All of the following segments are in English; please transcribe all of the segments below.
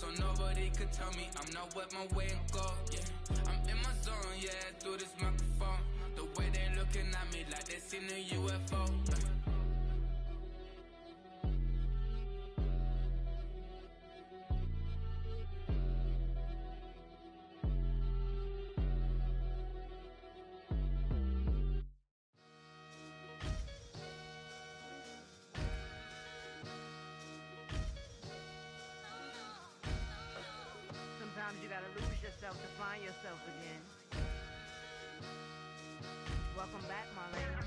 so nobody could tell me I'm not with my way and go, yeah. I'm in my zone, yeah, through this microphone. The way they looking at me like they seen a UFO. Sometimes you gotta lose yourself to find yourself again. Welcome back, Marlena.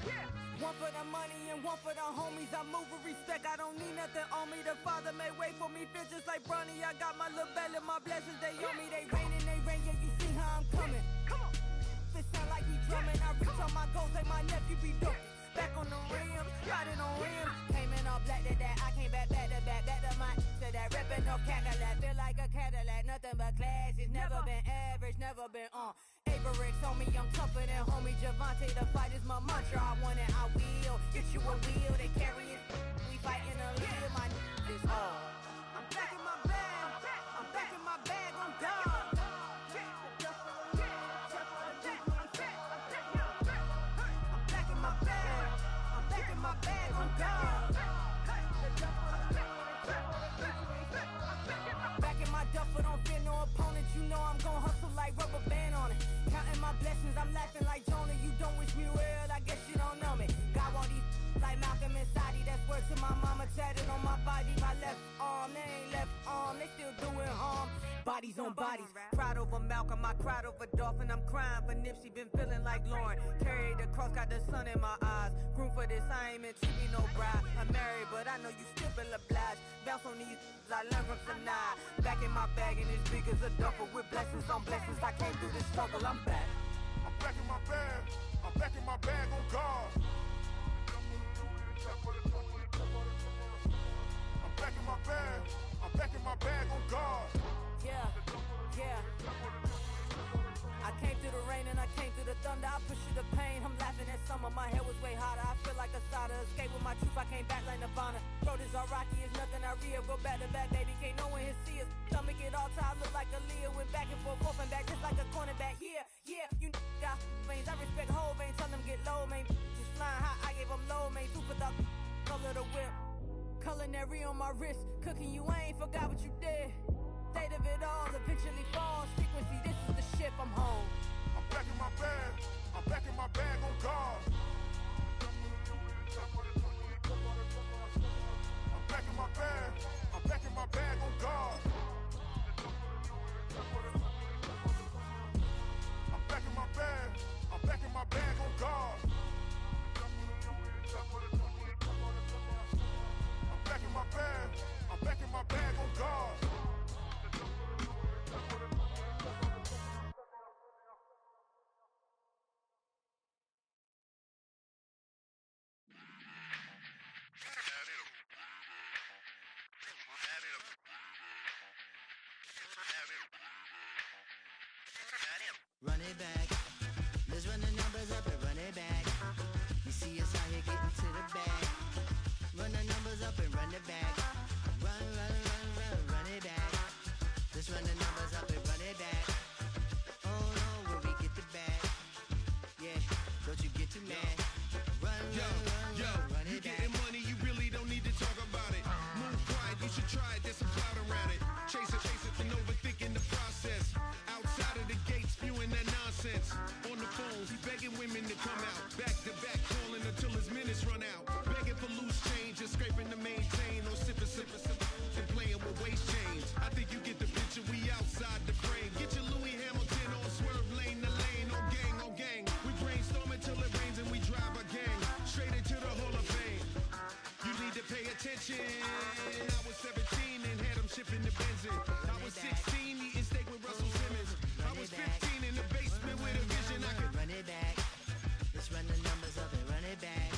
Yeah. One for the money and one for the homies. I move with respect, I don't need nothing on me. The Father may wait for me, feel just like Bronny. I got my little belly, my blessings, they on me. They rain and they rain, yeah, you see how I'm coming. Come on. It sound like we drumming. I reach on my goals like my nephew be dope. Back on the rims, riding on rims. Came in all black to that, I came back to my to that ripping off Cadillac. Feel like a Cadillac, nothing but class. It's never been average, never been on. Averix on me, I'm tougher than homie Javante. The fight is my mantra, I want it, I will. Get you a wheel, they carry it. We fighting a little, my is all. I'm back in my bag, I'm back in my bag, I'm done. My bag on God. Back in my duffel, don't fear no opponent. You know I'm gon' hustle like rubber band on it. Counting my blessings, I'm laughing like Jonah. You don't wish me well, I guess you don't know me. Got all these like Malcolm and Sadie. That's word to my mama, tatted on my body. My left arm, they ain't left arm, they still doing harm. Bodies on bodies, cried over Malcolm, I cried over Dolphin. I'm crying for Nipsey, been feeling like Lauren. Carried the cross, got the sun in my eyes. Groom for this, I ain't meant to be no bride. I'm married, but I know you still feel obliged. Bounce on these, I learned from tonight. Back in my bag, and it's big as a duffel. With blessings on blessings, I came through this struggle, I'm back. I'm back in my bag, I'm back in my bag on God. I'm back in my bag, I'm back in my bag on God. Yeah, yeah. I came through the rain and I came through the thunder. I push through the pain, I'm laughing at summer. My hair was way hotter, I feel like a cider. Escape with my truth, I came back like Nirvana. Throat is all rocky, it's nothing I real. Go back to back, baby, can't no one here see us. Stomach it all tied, look like a Leah. Went back and forth and back, just like a cornerback. Yeah, yeah, you got veins, I respect whole veins. Tell them get low, man. Just flying high, I gave them low, man. Two for the color the whip. Culinary on my wrist, cooking you, I ain't forgot what you did. State of it all, eventually falls. Frequency, this is the ship, I'm home. I'm back in my bag, I'm back in my bag on God. I'm back in my bag, I'm back in my bag on God. I'm back in my bag, I'm back in my bag on God. I'm back in my bag, I'm back in my bag on God. Run it back. Let's run the numbers up and run it back. You see us out here getting to the bag. Run the numbers up and run it back. Run, run, run, run, run it back. Let's run the numbers up and run it back. Oh no, when we get the bag. Yeah, don't you get too mad. Run, run, run, run it back. You getting money, you really don't need to talk about it. Move quiet, you should try it, there's some cloud around it. Chase it, and overthinking the process. Outside of the gates, spewing that nonsense. On the phones, he begging women to come out. Back to back, calling until his minutes run out. Begging for loose change, just scraping to maintain. Or sipping, and playing with waist chains. I think you get the picture, we outside the frame. Get your Louis Hamilton on swerve lane to lane. On gang, on gang. We brainstorm until it rains and we drive a gang. Straight into the Hall of Fame. You need to pay attention. I was 17 and had them shipping the benzin. I was 16 eating steak with Russell Simmons. I was 15 in the basement with a vision. I could run it back. Let's run the numbers up and run it back.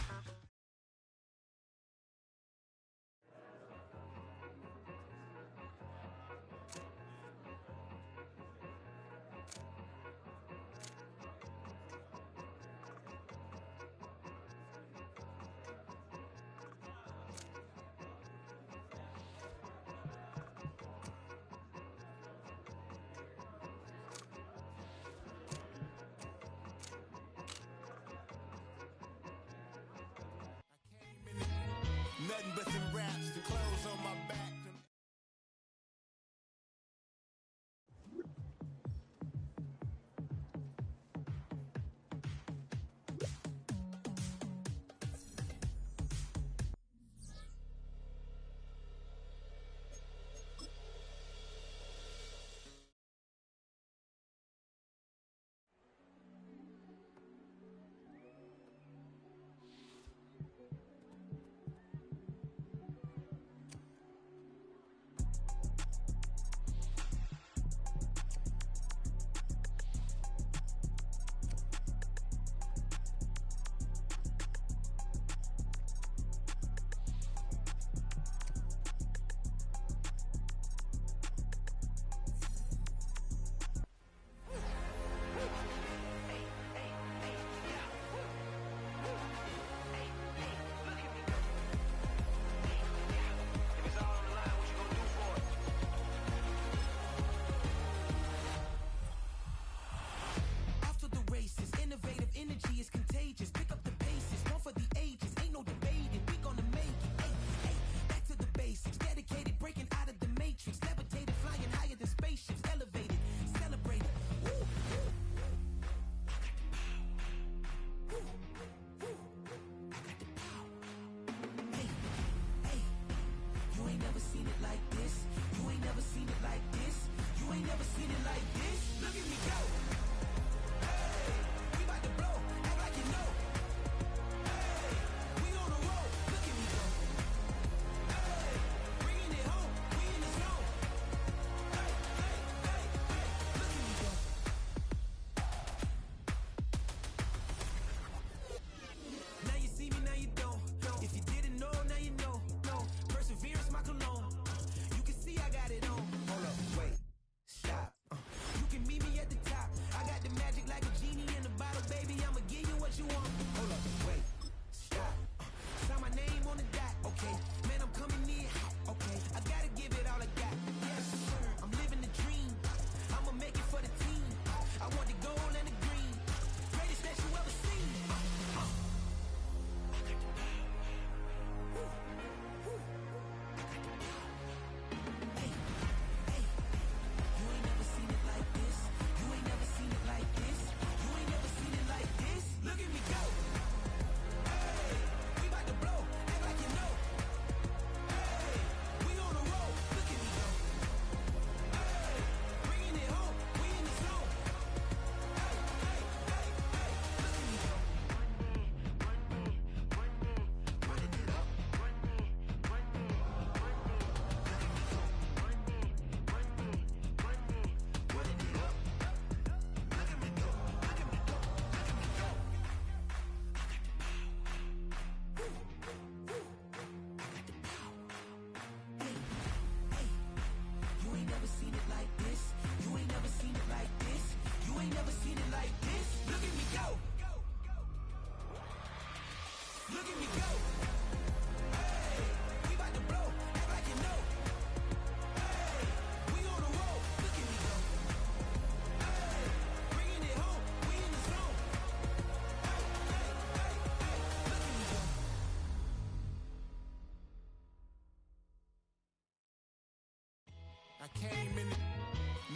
came in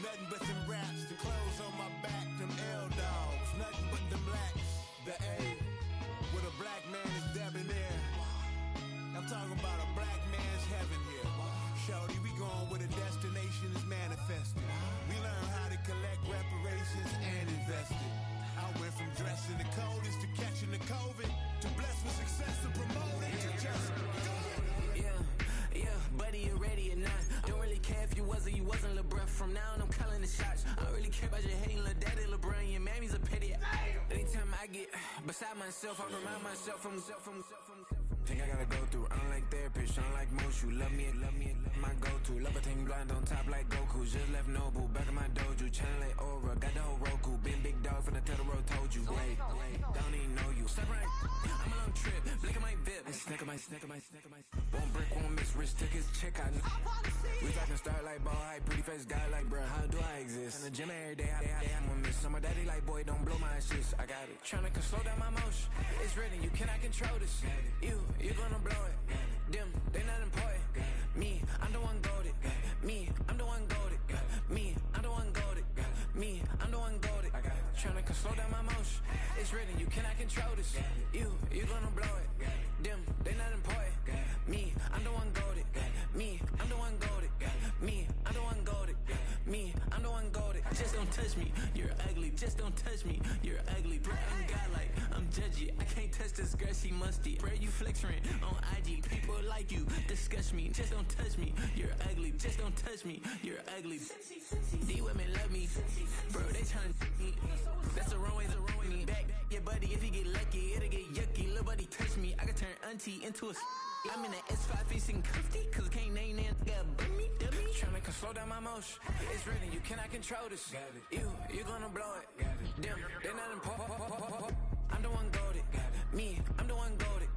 nothing but them raps, the clothes on my back, them L-dogs, nothing but them blacks. The A, with a black man is debonair. I'm talking about a black man's heaven here. Shorty, we going where the destination is manifested. We learn how to collect reparations and invest it. I went from dressing the coldest to catching the COVID, to blessed with success to promote it, to just go. Yeah, buddy, you ready or not? Don't really care if you was or you wasn't, lil' bruh. From now on, I'm calling the shots. I don't really care about your hating, lil' daddy, LeBron. Your mammy's a pity. Anytime I get beside myself, I remind myself from Think I gotta go through. I don't like therapists, I don't like most. You love me, my go-to. Love a team blind on top like Goku. Just left Noble, back in my dojo. Channel like Aura, got the whole Roku. Been big dog from the Tether Road, told you. Wait, don't even know you. Step right, I'm a long trip. Look at my VIP. Snicker my. Won't break, won't miss. Rich took his check out. We talking start like ball hype. Pretty face guy like, bruh, how do I exist? In the gym every day, I'm gonna miss. My daddy like, boy, don't blow my assist. I got it. Tryna slow down my motion. It's written, you cannot control this. You gonna blow it. Them, they not important. Me, I'm the one goated. Me, I'm the one goated. Me, I'm the one goated. Me, I'm the one goated. Tryna slow down my motion. It's written, you cannot control this. You gonna blow it. Them, they not important. Me, I'm the one goated. Me, I'm the one goated. Me, I'm the one goated. Me, I'm the one goated. Just don't touch me, you're ugly. Just don't touch me, you're ugly. Bro, I'm godlike, I'm judgy. I can't touch this girl, she musty. Bro, you flexing on IG. People like you disgust me. Just don't touch me, you're ugly. Just don't touch me, you're ugly. These women love me, bro. They tryna me. That's the wrong way. Me back, yeah, buddy. If he get lucky, it'll get yucky. Little buddy touch me, I can turn auntie into a. I'm in the S5 facing comfy, cause I can't name that guy but me, dummy. Tryna slow down my motion. It's written, you cannot control this. You gonna blow it. Them, they not important. I'm the one goated. Me, I'm the one goated.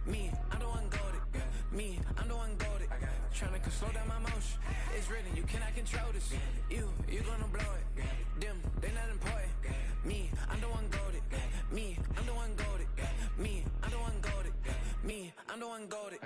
Me, I'm the one goated. Me, I'm the one goated. Tryna slow down my motion. It's written, you cannot control this. You gonna blow it. Them, they not important. Me, I'm the one goated. Me, I'm the one goated. Me, I'm the one goated. Me, I'm the one goated.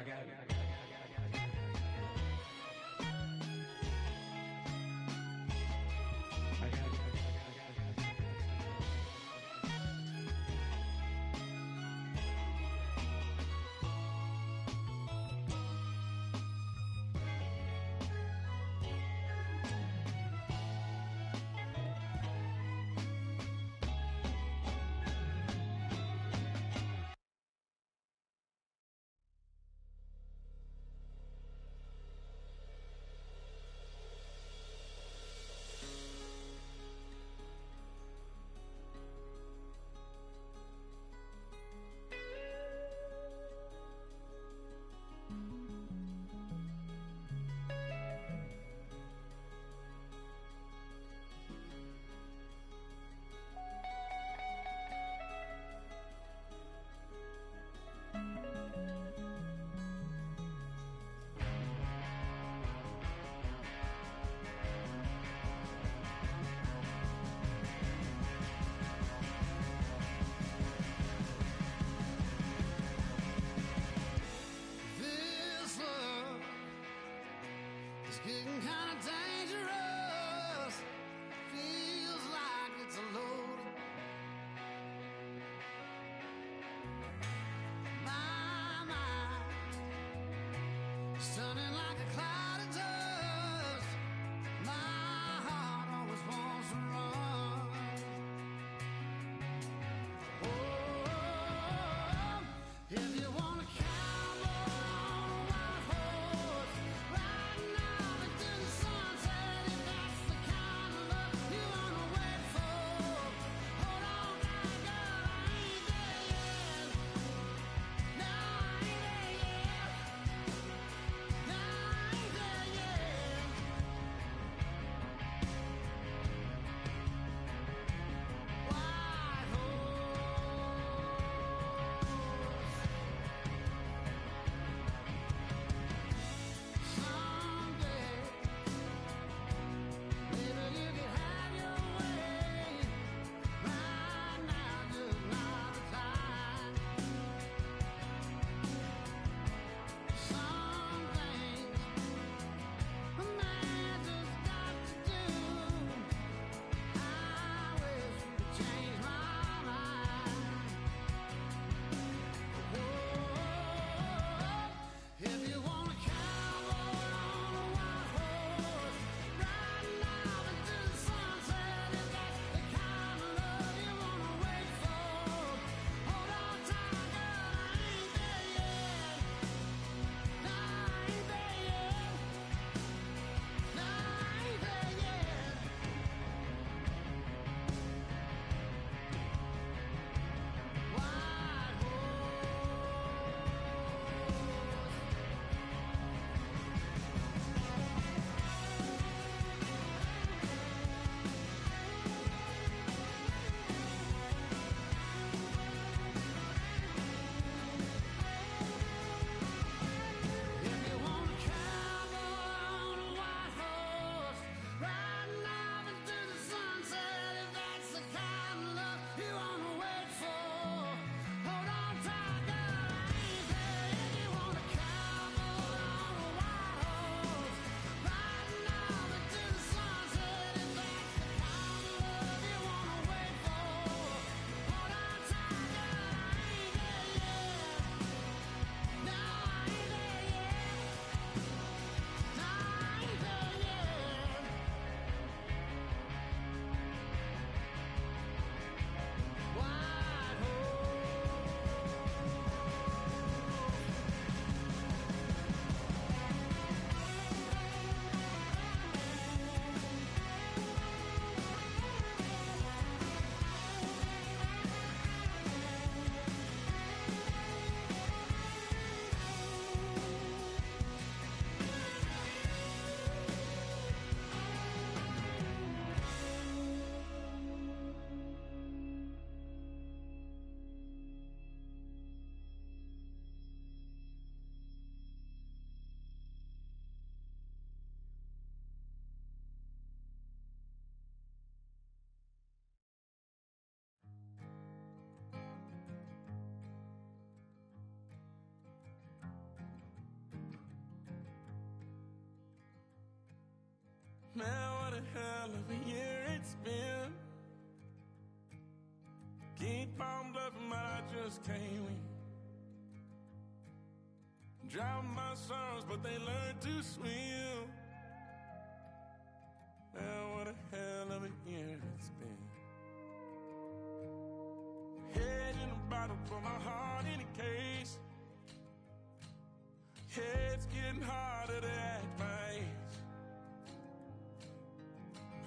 hell of a year it's been. Keep on bluffing, but I just can't win. Drown my sons, but they learn to swim. Now what a hell of a year it's been. Head in a bottle, put my heart in a case. Head's getting harder to act my age.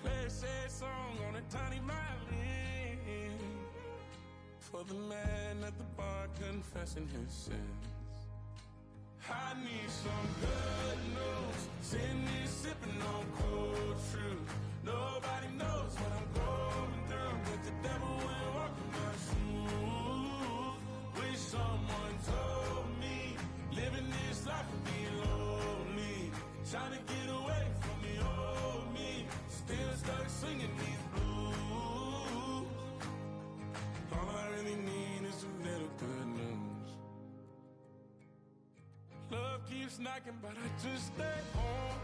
Play a sad song on a tiny violin for the man at the bar confessing his sins. I need some good news. Sitting here sipping on cold truth. Nobody knows what I'm going through, but the devil will walk in my shoes. Wish someone told me living this life would be lonely. Trying to get away from the old me. Still stuck singing these blues. All I really need is a little good news. Love keeps knocking, but I just stay home.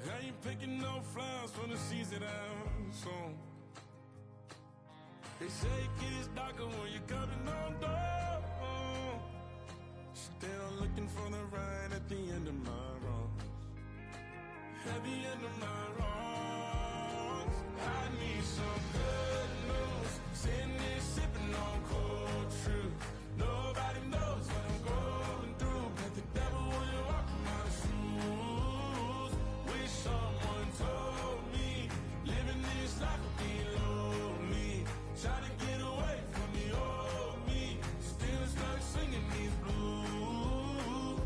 I ain't picking no flowers from the seeds that I've sown. They say it gets darker when you're coming on door. Still looking for the right at the end of my wrongs. At the end of my wrongs, I need some good news. Sitting here sipping on cold truth. Nobody knows what I'm going through, but the devil will walk in my shoes. Wish someone told me living this life would be lonely. Trying to get away from the old me. Still stuck singing these blues.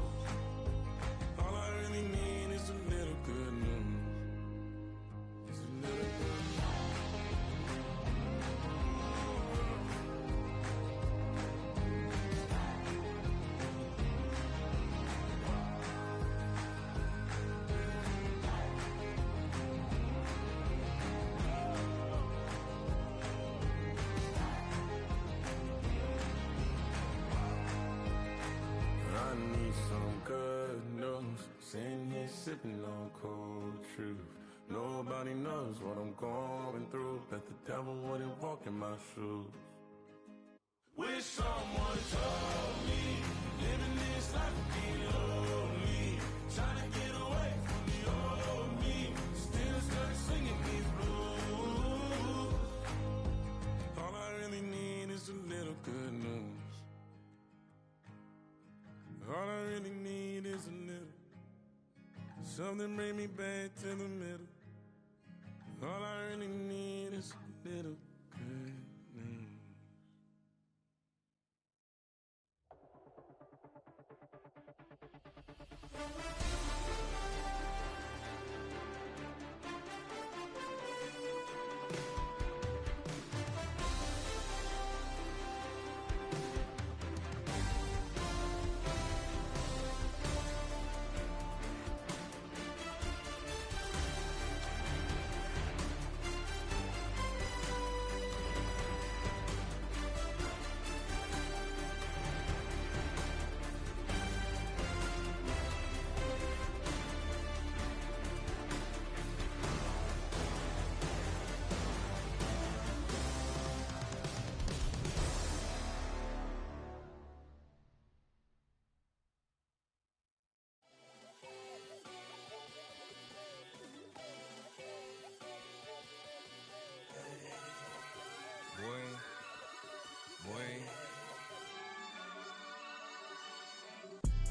All I really need is a little good news. It's a little good news. I need some good news. Sitting here sipping on cold truth. Nobody knows what I'm going through, but the devil wouldn't walk in my shoes. Wish someone told me living this life would be lonely. Trying to get away from the old me. Still stuck singing these blues. All I really need is a little good news. All I really need is a little. Something bring me back to the middle. All I really need is a little good news.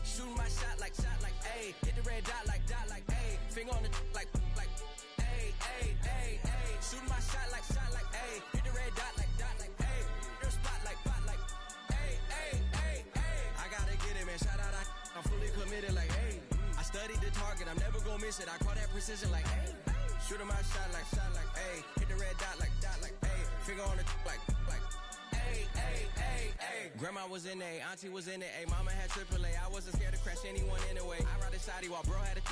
Shooting my shot like, ayy. Hit the red dot like, ayy. Finger on the like, ayy, ayy, ayy, ayy. Shooting my shot like, ayy. Hit the red dot like, ayy. Your spot like, ayy, ayy, ayy, ayy. I gotta get it, man. Shout out, I'm fully committed like, ayy. I studied the target, I'm never gonna miss it. I call that precision like, ayy. Shooting my shot like, ayy. Hit the red dot like, ayy. Finger on the like, ayy, ayy, ayy, ayy. Grandma was in A, auntie was in it, ayy. Mama had AAA, I wasn't scared to crash anyone anyway. I ride a shotty while bro had to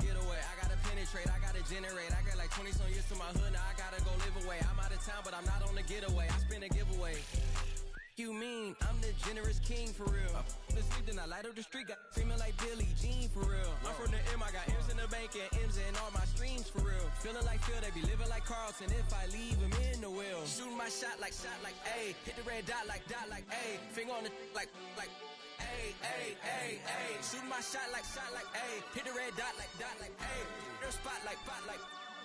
get away. I gotta penetrate, I gotta generate. I got like 20 some years to my hood, now I gotta go live away. I'm out of town, but I'm not on the getaway. I spin a giveaway. You mean I'm the generous king for real? Been sleeping, I light up the street, got screaming like Billie Jean for real. I'm from the M, I got M's in the bank and M's in all my streams for real. Feeling like Phil, they be living like Carlson if I leave him in the will. Shooting my shot like A, hit the red dot like A, finger on the like A. Shooting my shot like A, hit the red dot like A, their spot like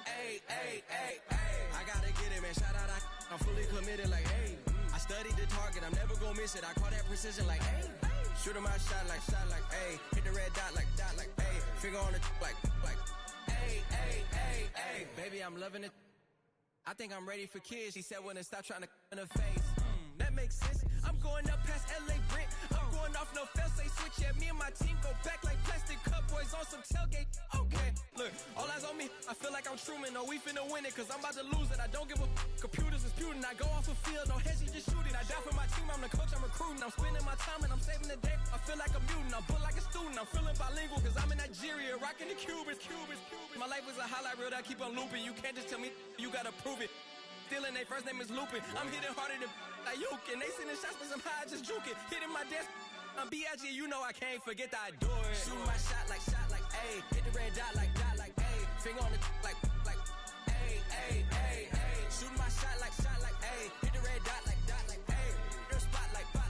A. I gotta get it, man, shout out, I'm fully committed like A. I studied the target, I'm never gonna miss it. I call that precision like A. Shooting my shot like A. Hit the red dot like A. Finger on the like A. Baby, I'm loving it. I think I'm ready for kids. She said when it stop trying to in her face. That makes sense. I'm going up past LA Brent. I'm going off no fail, say switch. Yeah, me and my team go back like plastic cup boys on some tailgate. Okay, look, all eyes on me. I feel like I'm Truman. No, we finna win it, cause I'm about to lose it. I don't give a computers disputing. I go off the field, no heads, just shooting. I die for my team, I'm the coach, I'm recruiting. I'm spending my time and I'm saving the day. I feel like a mutant, I'm built like a student. I'm feeling bilingual, cause I'm in Nigeria, rocking the Cubans. My life is a highlight reel that I keep on looping. You can't just tell me, you gotta prove it. Stealing, their first name is Lupin. I'm hitting harder than Ayuk, and they sending shots, but I'm high, just juke it. Hitting my desk, I'm B.I.G., you know I can't forget that I do it. Shooting my shot like A, hit the red dot like A, finger on the like A. Shooting my shot like A, hit the red dot like A, their spot like A.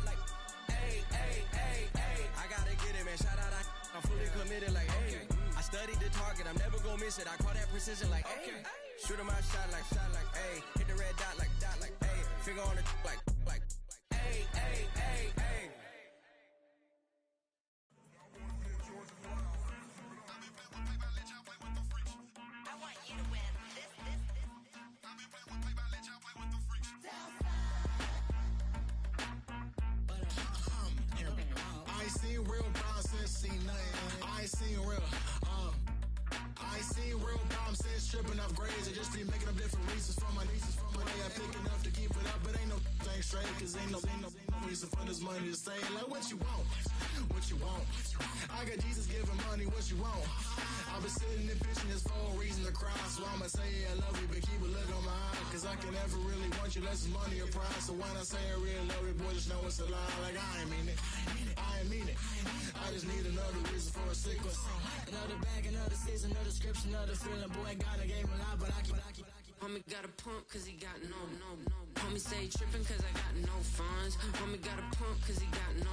I gotta get it, man, shout out, I'm fully committed like A. I studied the target, I'm never gonna miss it. I call that precision like A. Shooting my shot like A, hit the red dot like A, finger on the like A. I want you to win this. I ain't seen real brown since seen nothing. I ain't seen real. I ain't seen real problems since tripping off grades. I just be making up different reasons for my nieces. But they are picking enough to keep it up, but ain't no thing straight. Cause ain't no reason for this money to stay. Like what you want? I got Jesus giving money, what you want? I've been sitting and pitching this for a reason to cry. So I'ma say I love you, but keep a look on my eye. Cause I can never really want you less than money or pride. So when I say I really love you, boy, just know it's a lie. Like I ain't mean it. I just need another reason for a sickle. Another bag, another season, another description, another feeling. Boy, God, I gave him a lot, but I keep. Homie got a pump cause he got no. Homie stay trippin' cause I got no funds. Homie got a pump cause he got no.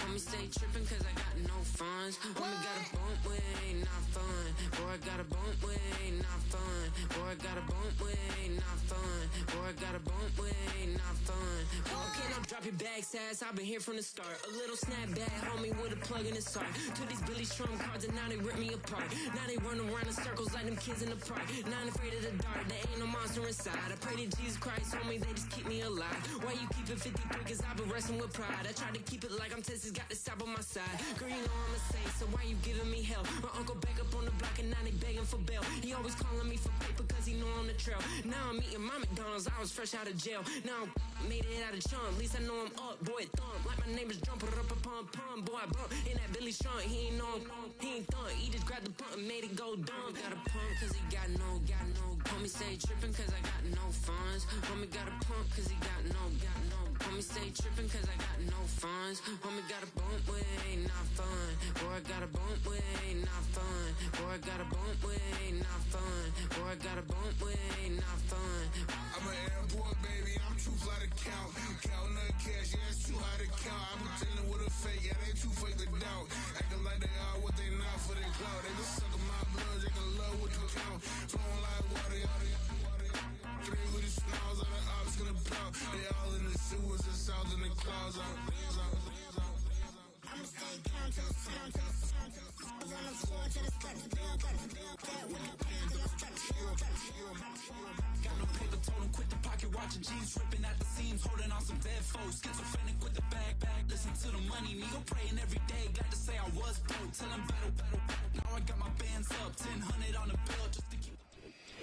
Homie stay trippin' cause I got no funds. Homie got a bump with it ain't not fun. Boy, I got a bump with it ain't not fun. Boy, I got a bump with it ain't not fun. Boy, I got a bump with it ain't not fun. Okay, now drop your bag, sass. I've been here from the start. A little snapback, homie, with a plug in his heart. Took these Billy Strum cards and now they rip me apart. Now they run around in circles like them kids in the park. Now I'm afraid of the dark. There ain't no monster inside. I pray to Jesus Christ, homie, they just keep me alive. Why you keep it 53? Cause I've been wrestling with pride. I try to keep it like I'm Texas, got the stop on my side. Girl, you know I'm a saint, so why you giving me hell? My uncle back up on the block and now they begging for bail. He always calling me for paper cause he know I'm the trail. Now I'm eating my McDonald's, I was fresh out of jail. Now I made it out of chunk, at least I know I'm up. Boy, thump, like my neighbors jumping up a pum. Boy, I bump in that Billy Strong, he ain't know, he ain't thump. He just grabbed the pump and made it go dumb. Got a pump cause he got no. Homie stay trippin' cause I got no funds. Homie got a pump cause he got no. Homie stay trippin' cause I got no funds. Homie got a bump with it ain't not fun. Boy, I got a bump with it ain't not fun. Boy, I got a bump with it ain't not fun. Boy, I got a bump with it ain't not fun. I'm an airport baby, I'm too fly to count. Counting the cash, yeah, it's too high to count. I'm pretending with a fake, yeah, they too fake to doubt. Acting like they are what they not for their clout. They just sucking my blood, they can love what you count. Flowing like water. Three with the snows on the ops gonna plow. They all in the sewers and south in the clouds. I'ma stay down to the sound, to the sound, to the sound. On the floor to the step, to build, that with the pan to the stretch. Got no paper, told him quit the pocket, watching jeans ripping at the seams, holding on some dead foes. Schizophrenic with the bag, listen to the money, me go praying every day. Glad to say I was broke, till I'm battle. Now I got my bands up, 1,000 on the bill just to keep.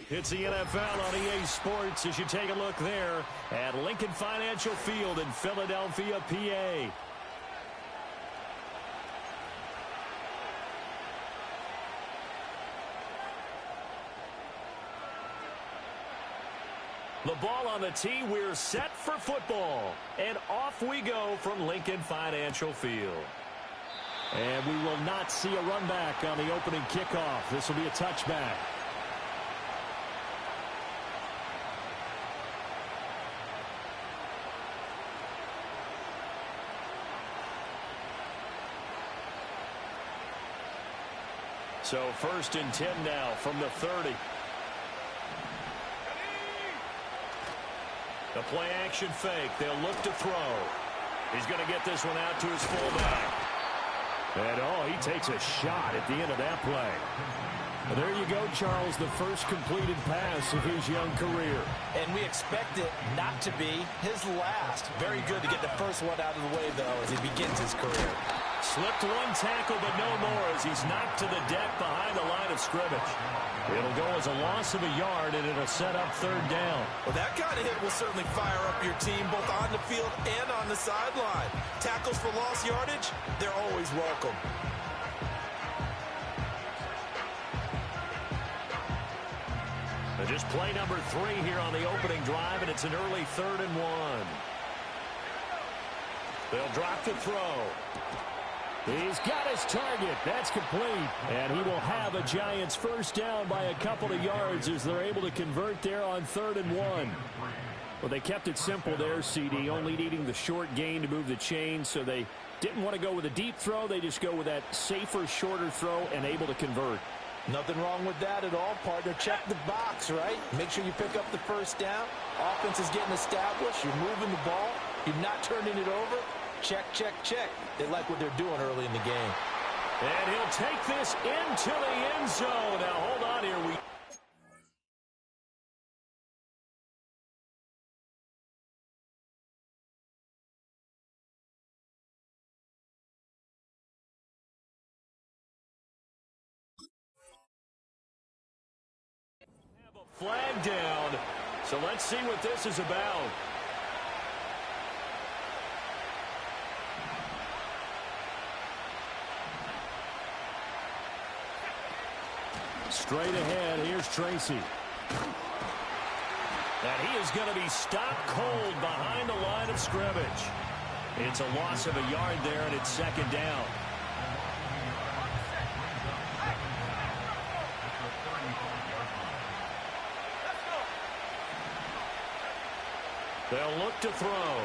It's the NFL on EA Sports as you take a look there at Lincoln Financial Field in Philadelphia, PA. The ball on the tee. We're set for football. And off we go from Lincoln Financial Field. And we will not see a run back on the opening kickoff. This will be a touchback. So 1st and 10 now from the 30. The play action fake. They'll look to throw. He's going to get this one out to his fullback. And, he takes a shot at the end of that play. Well, there you go, Charles, the first completed pass of his young career. And we expect it not to be his last. Very good to get the first one out of the way, though, as he begins his career. Slipped one tackle, but no more as he's knocked to the deck behind the line of scrimmage. It'll go as a loss of a yard, and it'll set up 3rd down. Well, that kind of hit will certainly fire up your team, both on the field and on the sideline. Tackles for lost yardage, they're always welcome. Just play number 3 here on the opening drive, and it's an early 3rd and 1. They'll drop to throw. He's got his target. That's complete. And he will have a Giants first down by a couple of yards as they're able to convert there on 3rd and 1. Well, they kept it simple there, CD, only needing the short gain to move the chain, so they didn't want to go with a deep throw. They just go with that safer, shorter throw and able to convert. Nothing wrong with that at all, partner. Check the box, right? Make sure you pick up the first down. Offense is getting established. You're moving the ball. You're not turning it over. Check, check, check. They like what they're doing early in the game. And he'll take this into the end zone. Now, hold on here. Have a flag down. So let's see what this is about. Straight ahead, here's Tracy. And he is going to be stopped cold behind the line of scrimmage. It's a loss of a yard there, and it's 2nd down. They'll look to throw.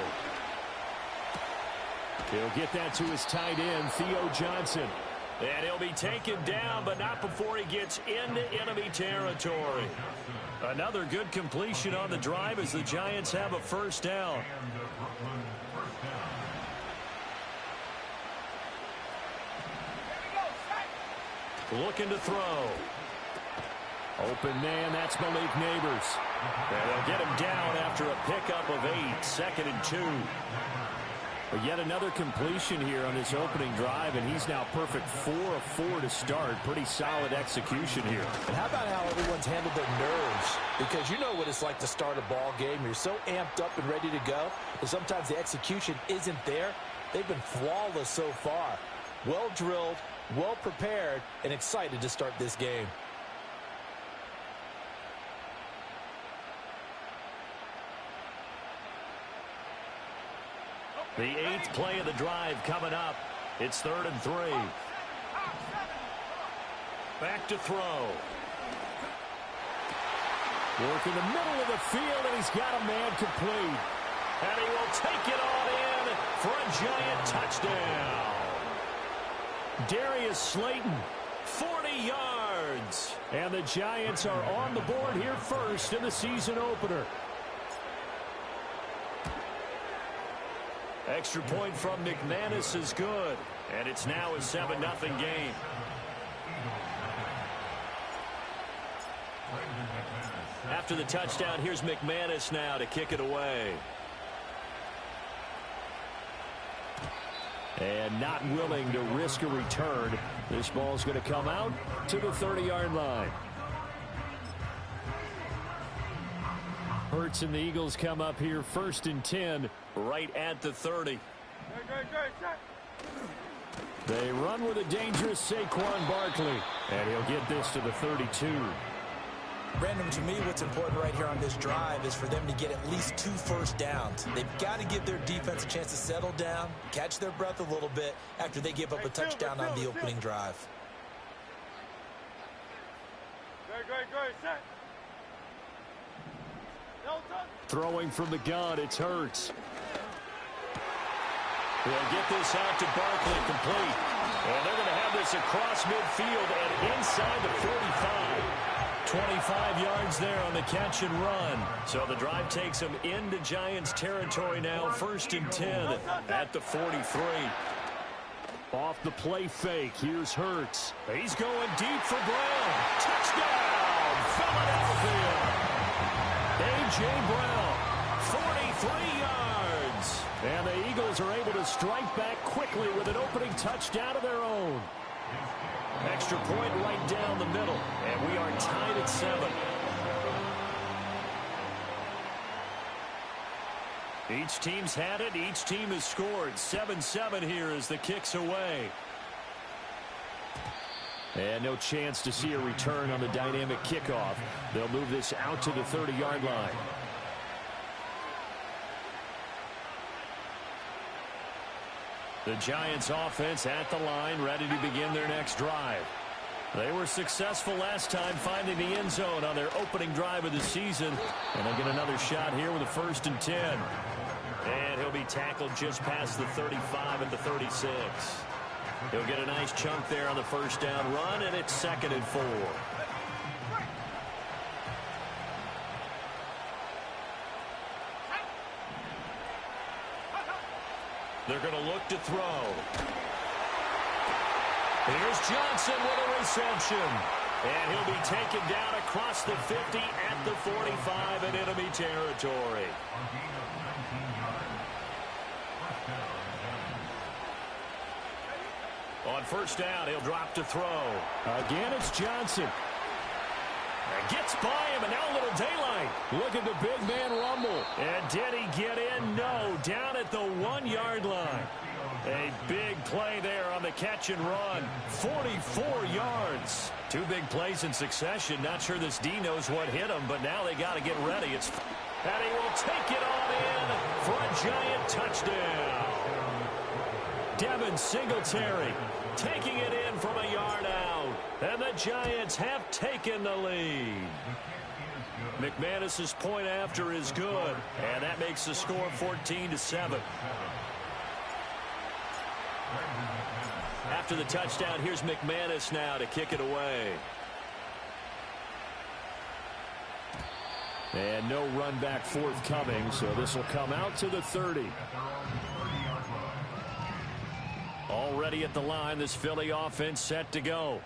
He'll get that to his tight end, Theo Johnson. And he'll be taken down, but not before he gets into enemy territory. Another good completion on the drive as the Giants have a first down. Looking to throw. Open man, that's Malik Neighbors. And they'll get him down after a pickup of 8, 2nd and 2. But yet another completion here on this opening drive, and he's now perfect 4 of 4 to start. Pretty solid execution here. And how about how everyone's handled their nerves? Because you know what it's like to start a ball game. You're so amped up and ready to go, and sometimes the execution isn't there. They've been flawless so far. Well drilled, well prepared, and excited to start this game. The 8th play of the drive coming up. It's 3rd and 3. Back to throw. Work in the middle of the field, and he's got a man complete. And he will take it on in for a Giant touchdown. Darius Slayton, 40 yards. And the Giants are on the board here first in the season opener. Extra point from McManus is good. And it's now a 7-0 game. After the touchdown, here's McManus now to kick it away. And not willing to risk a return. This ball's going to come out to the 30-yard line. Hurts and the Eagles come up here 1st and 10 right at the 30. They run with a dangerous Saquon Barkley. And he'll get this to the 32. Brandon, to me, what's important right here on this drive is for them to get at least 2 first downs. They've got to give their defense a chance to settle down, catch their breath a little bit after they give up a touchdown on the opening drive. Great, set. Throwing from the gun, it's Hurts. They'll get this out to Barkley, complete. And they're going to have this across midfield and inside the 45. 25 yards there on the catch and run. So the drive takes them into Giants territory now, 1st and 10 at the 43. Off the play fake, here's Hurts. He's going deep for Brown. Touchdown, Philadelphia. A.J. Brown, 43 yards. And the Eagles are able to strike back quickly with an opening touchdown of their own. Extra point right down the middle, and we are tied at 7. Each team's had it. Each team has scored. 7-7 here as the kick's away. And no chance to see a return on the dynamic kickoff. They'll move this out to the 30-yard line. The Giants offense at the line, ready to begin their next drive. They were successful last time finding the end zone on their opening drive of the season. And they'll get another shot here with a 1st and 10. And he'll be tackled just past the 35 at the 36. He'll get a nice chunk there on the first down run, and it's 2nd and 4. They're going to look to throw. Here's Johnson with a reception. And he'll be taken down across the 50 at the 45 in enemy territory. On first down, he'll drop to throw. Again, it's Johnson. Gets by him, and now a little daylight. Look at the big man rumble. And did he get in? No, down at the 1-yard line. A big play there on the catch and run. 44 yards. 2 big plays in succession. Not sure this D knows what hit him, but now they got to get ready. And he will take it on in for a Giant touchdown. Devin Singletary taking it in from a yard out. And the Giants have taken the lead. McManus's point after is good. And that makes the score 14-7. After the touchdown, here's McManus now to kick it away. And no run back forthcoming, so this will come out to the 30. Already at the line, this Philly offense set to go.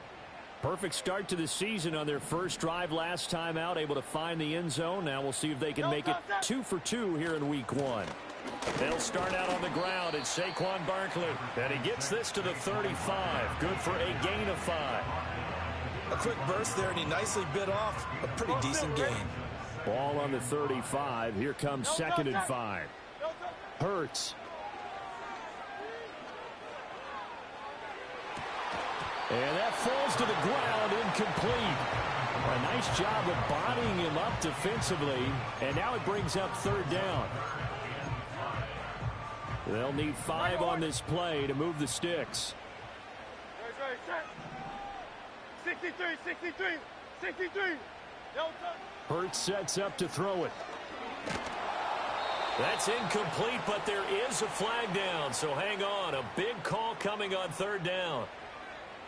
Perfect start to the season on their first drive last time out, able to find the end zone. Now we'll see if they can make it 2 for 2 here in week 1. They'll start out on the ground. It's Saquon Barkley. And he gets this to the 35. Good for a gain of 5. A quick burst there, and he nicely bit off a pretty decent gain. Ball on the 35. Here comes 2nd and 5. Hurts. And that falls to the ground, incomplete. A nice job of bodying him up defensively. And now it brings up 3rd down. They'll need 5 on this play to move the sticks. 63. Hurts sets up to throw it. That's incomplete, but there is a flag down, so hang on. A big call coming on 3rd down.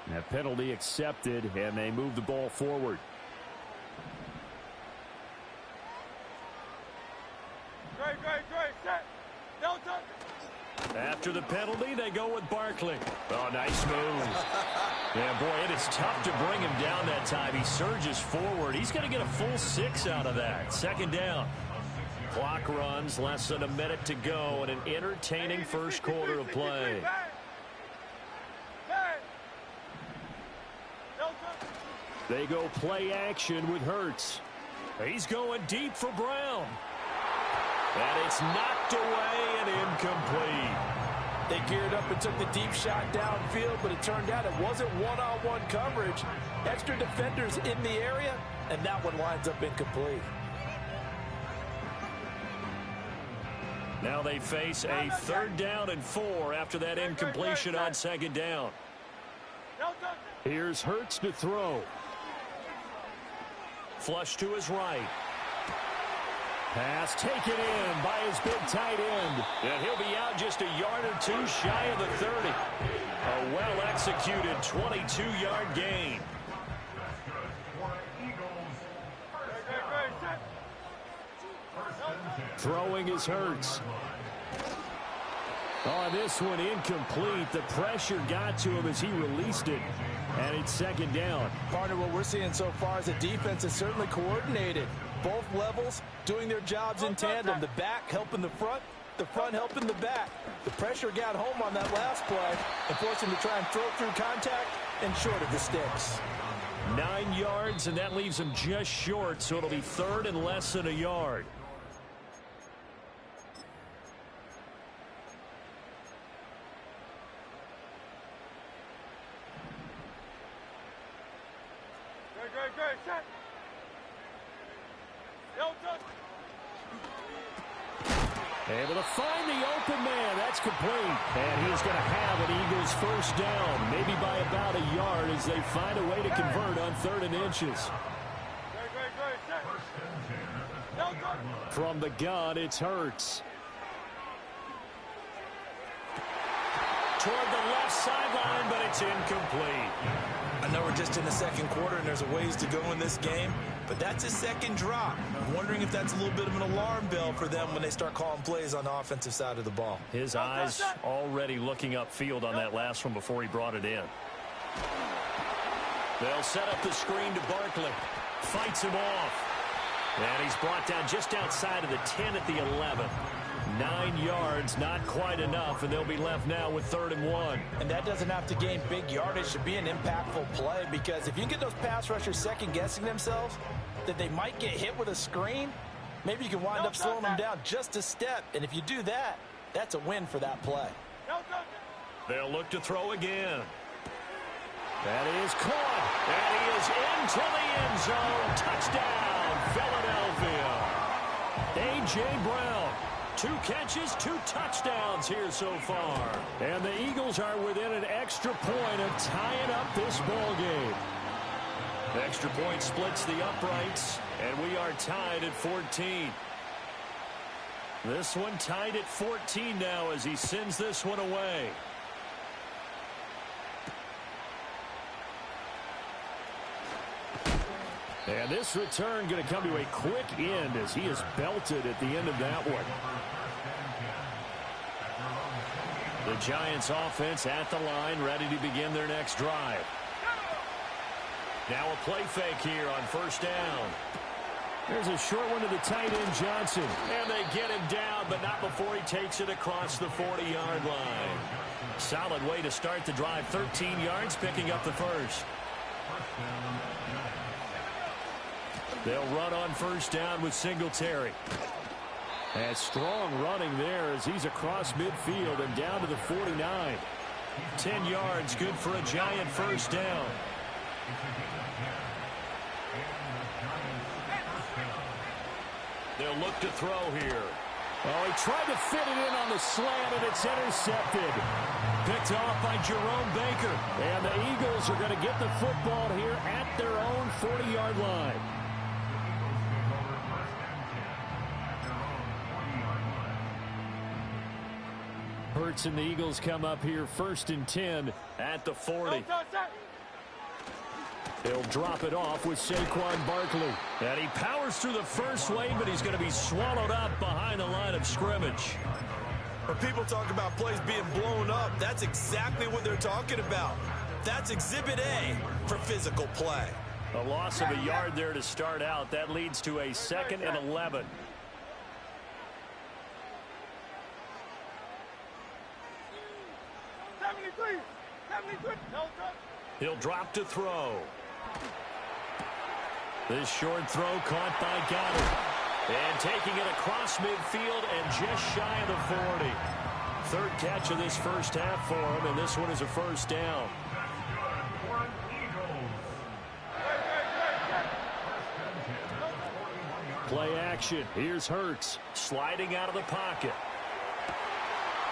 That penalty accepted, and they move the ball forward. Great. Set. Delta. After the penalty, they go with Barkley. Oh, nice move. Yeah, boy, it is tough to bring him down that time. He surges forward. He's going to get a full 6 out of that. 2nd down. Clock runs, less than a minute to go, and an entertaining first quarter of play. They go play action with Hurts. He's going deep for Brown. And it's knocked away and incomplete. They geared up and took the deep shot downfield, but it turned out it wasn't one-on-one coverage. Extra defenders in the area, and that one lines up incomplete. Now they face a 3rd down and 4 after that incompletion on 2nd down. Here's Hurts to throw. Flush to his right. Pass taken in by his big tight end. And he'll be out just a yard or two shy of the 30. A well-executed 22-yard gain. Throwing is Hurts. On this one, incomplete. The pressure got to him as he released it. And it's 2nd down. Partner, what we're seeing so far is the defense is certainly coordinated. Both levels doing their jobs in tandem. The back helping the front helping the back. The pressure got home on that last play and forced him to try and throw through contact and short of the sticks. 9 yards, and that leaves him just short, so it'll be 3rd and less than a yard. Able to find the open man. That's complete. And he's going to have an Eagles 1st down, maybe by about a yard as they find a way to convert on 3rd and inches. From the gun, it's Hurts. Toward the left sideline, but it's incomplete. I know we're just in the 2nd quarter and there's a ways to go in this game, but that's his 2nd drop. I'm wondering if that's a little bit of an alarm bell for them when they start calling plays on the offensive side of the ball. His eyes already looking upfield on that last one before he brought it in. They'll set up the screen to Barkley. Fights him off. And he's brought down just outside of the 10 at the 11. 9 yards, not quite enough, and they'll be left now with 3rd and 1. And that doesn't have to gain big yardage to be an impactful play, because if you get those pass rushers second-guessing themselves that they might get hit with a screen, maybe you can wind up slowing them down just a step. And if you do that, that's a win for that play. They'll look to throw again. That is caught, and he is into the end zone. Touchdown, Philadelphia. A.J. Brown. 2 catches, 2 touchdowns here so far. And the Eagles are within an extra point of tying up this ball game. The extra point splits the uprights, and we are tied at 14. This one tied at 14 now as he sends this one away. And this return going to come to a quick end as he is belted at the end of that one. The Giants offense at the line, ready to begin their next drive. Now a play fake here on 1st down. There's a short one to the tight end, Johnson. And they get him down, but not before he takes it across the 40-yard line. Solid way to start the drive. 13 yards, picking up the first. They'll run on 1st down with Singletary. And strong running there as he's across midfield and down to the 49. 10 yards, good for a Giant 1st down. They'll look to throw here. Oh, he tried to fit it in on the slant, and it's intercepted. Picked off by Jerome Baker. And the Eagles are going to get the football here at their own 40-yard line. Hurts and the Eagles come up here 1st and 10 at the 40. He'll drop it off with Saquon Barkley. And he powers through the first wave, but he's going to be swallowed up behind the line of scrimmage. When people talk about plays being blown up, that's exactly what they're talking about. That's Exhibit A for physical play. A loss of a yard there to start out. That leads to a 2nd and 11. He'll drop to throw. This short throw caught by Goddard. And taking it across midfield and just shy of the 40. third catch of this first half for him, and this one is a first down. Play action. Here's Hurts sliding out of the pocket.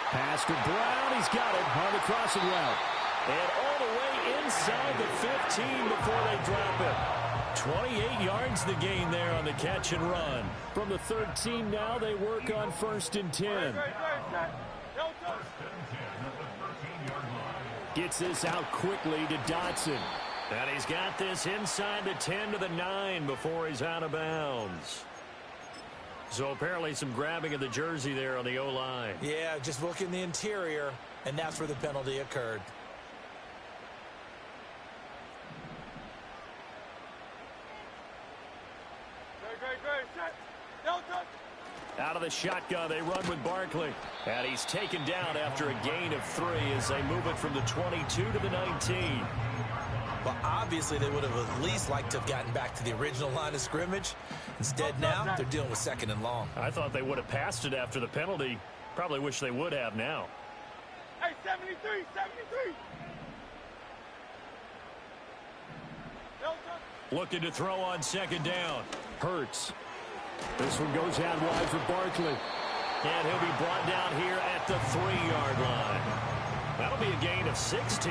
Pass to Brown. He's got it on the crossing route. And all the way inside the 15 before they drop it. 28 yards the gain there on the catch and run. From the 13 now, they work on 1st and 10. Gets this out quickly to Dotson. And he's got this inside the 10 to the 9 before he's out of bounds. So apparently some grabbing of the jersey there on the O-line. Yeah, just look in the interior, and that's where the penalty occurred. Out of the shotgun, they run with Barkley. And he's taken down after a gain of 3 as they move it from the 22 to the 19. Well, obviously they would have at least liked to have gotten back to the original line of scrimmage. Instead now, they're dealing with 2nd and long. I thought they would have passed it after the penalty. Probably wish they would have now. Hey, 73. Looking to throw on 2nd down. Hurts. This one goes out wide for Barkley. And he'll be brought down here at the 3-yard line. That'll be a gain of 16.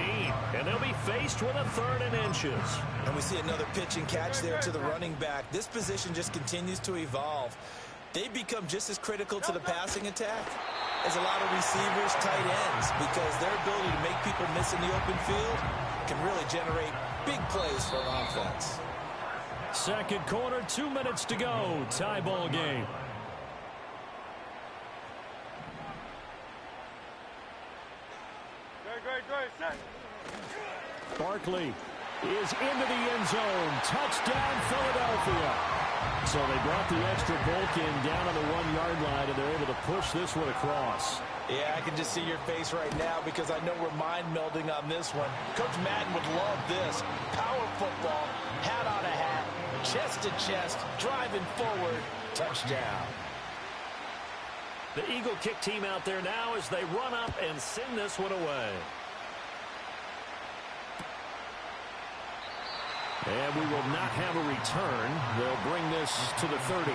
And they'll be faced with a 3rd and inches. And we see another pitch and catch there to the running back. This position just continues to evolve. They become just as critical to the passing attack as a lot of receivers, tight ends, because their ability to make people miss in the open field can really generate big plays for an offense. Second quarter, 2 minutes to go. Tie ball game. Barkley is into the end zone. Touchdown, Philadelphia. So they brought the extra bulk in down on the 1-yard line, and they're able to push this one across. Yeah, I can just see your face right now because I know we're mind melding on this one. Coach Madden would love this. Power football, hat on a hat, chest to chest, driving forward, touchdown. The Eagle kick team out there now as they run up and send this one away. And we will not have a return. They'll bring this to the 30.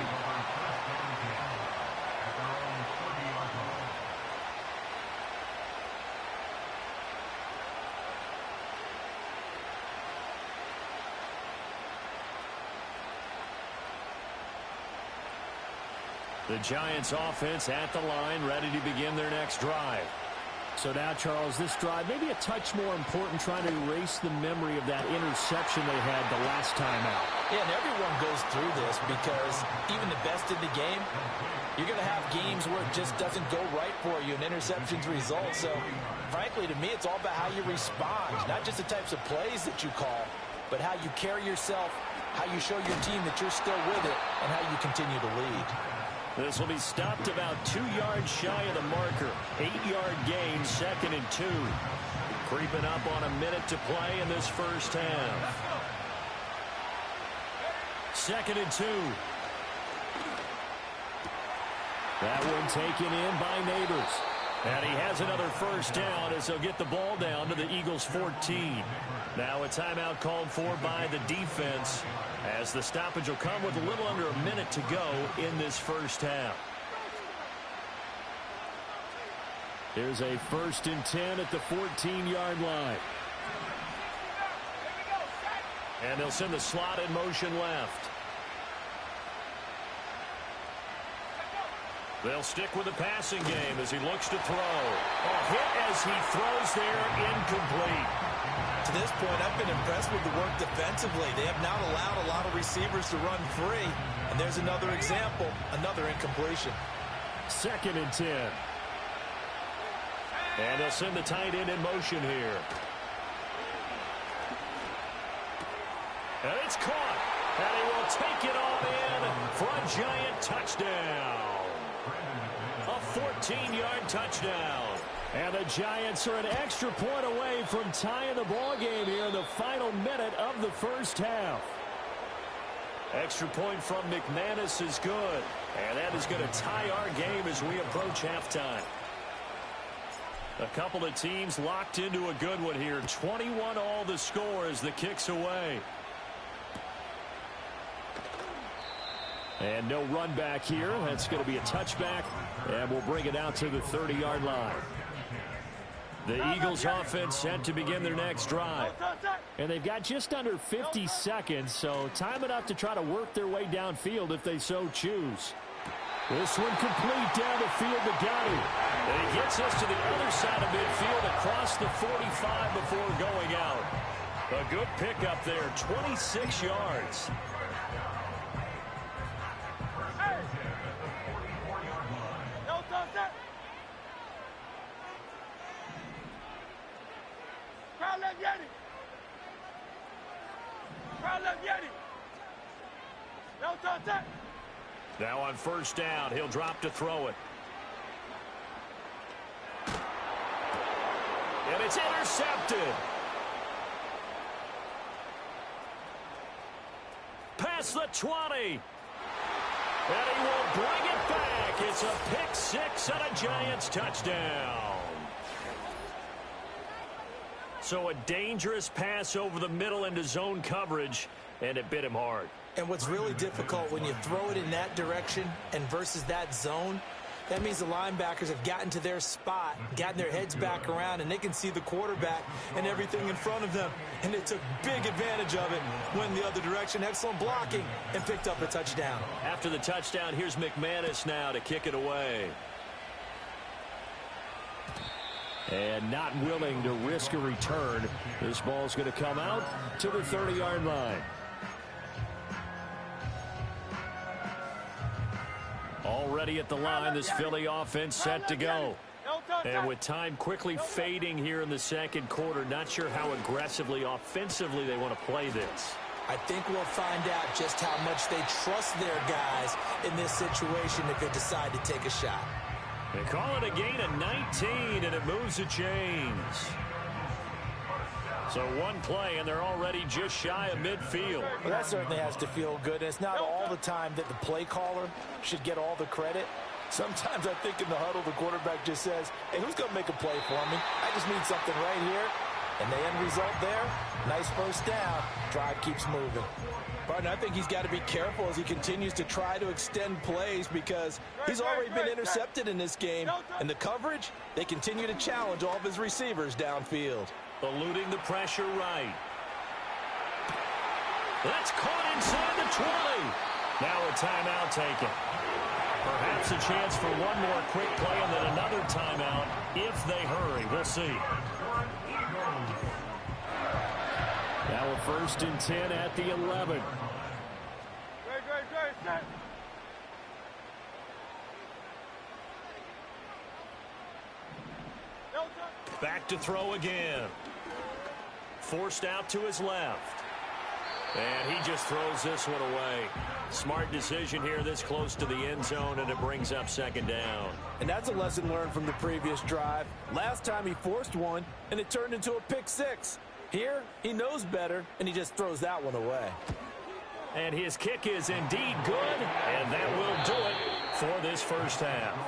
The Giants offense at the line, ready to begin their next drive. So now, Charles, this drive maybe a touch more important, trying to erase the memory of that interception they had the last time out. Yeah, and everyone goes through this because even the best in the game, you're going to have games where it just doesn't go right for you and interceptions result. So, frankly, to me, it's all about how you respond, not just the types of plays that you call, but how you carry yourself, how you show your team that you're still with it, and how you continue to lead. This will be stopped about 2 yards shy of the marker. 8-yard gain, 2nd and 2. Creeping up on a minute to play in this first half. 2nd and 2. That one taken in by Neighbors. And he has another first down as he'll get the ball down to the Eagles' 14. Now a timeout called for by the defense, as the stoppage will come with a little under a minute to go in this first half. Here's a 1st and 10 at the 14-yard line. And they'll send the slot in motion left. They'll stick with the passing game as he looks to throw. A hit as he throws there, incomplete. To this point, I've been impressed with the work defensively. They have not allowed a lot of receivers to run free. And there's another example, another incompletion. 2nd and 10. And they'll send the tight end in motion here. And it's caught. And he will take it on in for a Giant touchdown. A 14-yard touchdown. And the Giants are an extra point away from tying the ball game here in the final minute of the first half. Extra point from McManus is good. And that is going to tie our game as we approach halftime. A couple of teams locked into a good one here. 21 all the score as the kick's away. And no run back here. That's going to be a touchback, and we'll bring it out to the 30-yard line. The Eagles offense set to begin their next drive. And they've got just under 50 seconds, so time enough to try to work their way downfield if they so choose. This one complete down the field to Gotti. And he gets us to the other side of midfield across the 45 before going out. A good pickup there, 26 yards. Now on first down, he'll drop to throw it. And it's intercepted. Past the 20. And he will bring it back. It's a pick six and a Giants touchdown. So a dangerous pass over the middle into zone coverage, and it bit him hard. And what's really difficult when you throw it in that direction and versus that zone, that means the linebackers have gotten to their spot, gotten their heads back around, and they can see the quarterback and everything in front of them. And they took big advantage of it, went the other direction, excellent blocking, and picked up a touchdown. After the touchdown, here's McManus now to kick it away. And not willing to risk a return. This ball's going to come out to the 30-yard line. Already at the line, this Philly offense set to go. And with time quickly fading here in the second quarter, not sure how aggressively, offensively they want to play this. I think we'll find out just how much they trust their guys in this situation if they decide to take a shot. They call it a gain of 19, and it moves the chains. So one play, and they're already just shy of midfield. Well, that certainly has to feel good. And it's not all the time that the play caller should get all the credit. Sometimes I think in the huddle, the quarterback just says, hey, who's going to make a play for me? I just need something right here. And the end result there, nice first down. Drive keeps moving. Partner, I think he's got to be careful as he continues to try to extend plays because he's already been intercepted in this game. And the coverage, they continue to challenge all of his receivers downfield. Eluding the pressure right. That's caught inside the 20. Now a timeout taken. Perhaps a chance for one more quick play and then another timeout if they hurry. We'll see. Now a 1st and 10 at the 11. Back to throw again. Forced out to his left. And he just throws this one away. Smart decision here this close to the end zone, and it brings up 2nd down. And that's a lesson learned from the previous drive. Last time he forced one, and it turned into a pick six. Here, he knows better, and he just throws that one away. And his kick is indeed good, and that will do it for this first half.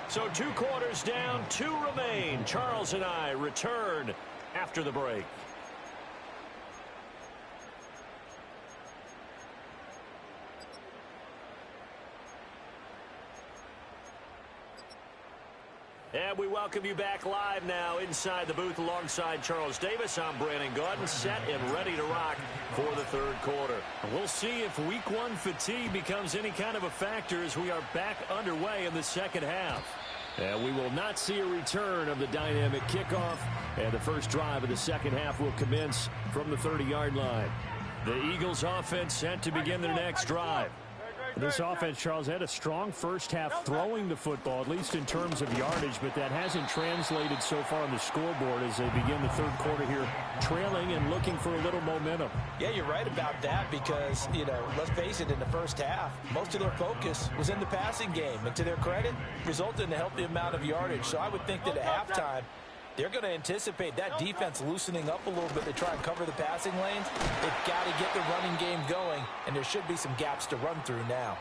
So 2 quarters down, 2 remain. Charles and I return after the break. And we welcome you back live now inside the booth alongside Charles Davis. I'm Brandon Gaudin, set and ready to rock for the 3rd quarter. We'll see if week 1 fatigue becomes any kind of a factor as we are back underway in the 2nd half. And we will not see a return of the dynamic kickoff, and the first drive of the 2nd half will commence from the 30-yard line. The Eagles offense set to begin their next drive. This offense, Charles, had a strong first half throwing the football, at least in terms of yardage, but that hasn't translated so far on the scoreboard as they begin the 3rd quarter here, trailing and looking for a little momentum. Yeah, you're right about that because, let's face it, in the first half, most of their focus was in the passing game. And to their credit, resulted in a healthy amount of yardage. So I would think that at halftime, they're going to anticipate that defense loosening up a little bit to try and cover the passing lanes. They've got to get the running game going, and there should be some gaps to run through now.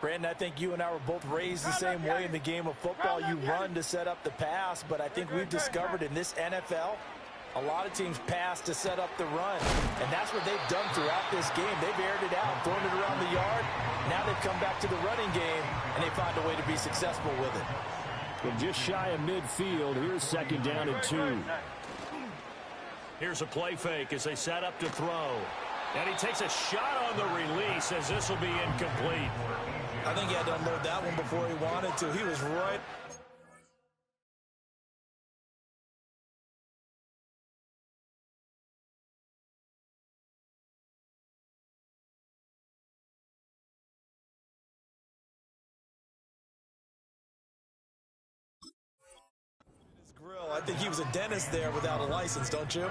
Brandon, I think you and I were both raised the same way in the game of football. You run to set up the pass, but I think we've discovered in this NFL, a lot of teams pass to set up the run, and that's what they've done throughout this game. They've aired it out, thrown it around the yard. Now they've come back to the running game, and they find a way to be successful with it. Well, just shy of midfield. Here's 2nd down and 2. Here's a play fake as they set up to throw. And he takes a shot on the release as this will be incomplete. I think he had to unload that one before he wanted to. He was right. I think he was a dentist there without a license, don't you?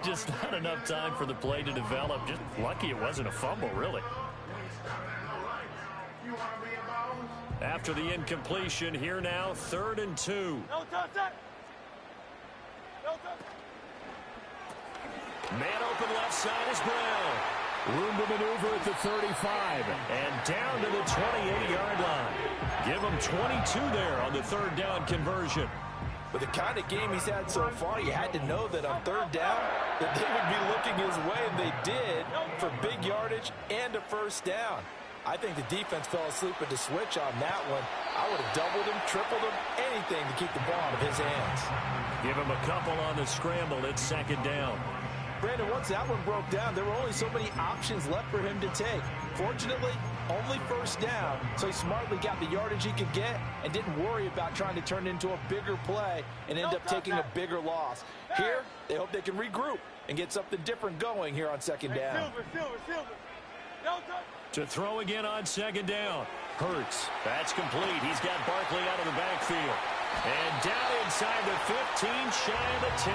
Just not enough time for the play to develop. Just lucky it wasn't a fumble, really. After the incompletion, here now, 3rd and 2. Man open left side is Brown. Room to maneuver at the 35 and down to the 28-yard line. Give him 22 there on the 3rd down conversion. With the kind of game he's had so far, you had to know that on 3rd down that they would be looking his way, and they did, for big yardage and a 1st down. I think the defense fell asleep at the switch on that one. I would have doubled him, tripled him, anything to keep the ball out of his hands. Give him a couple on the scramble. It's 2nd down. Brandon, once that one broke down, there were only so many options left for him to take. Fortunately, only 1st down, so he smartly got the yardage he could get and didn't worry about trying to turn it into a bigger play and end up taking a bigger loss. Here, they hope they can regroup and get something different going here on 2nd down. To throw again on 2nd down. Hurts. That's complete. He's got Barkley out of the backfield. And down inside the 15, shy of the 10.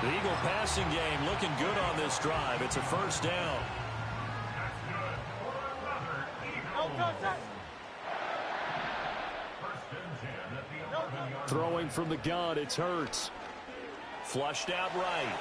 The Eagle passing game looking good on this drive. It's a 1st down. Throwing from the gun, it's Hurts. Flushed out right.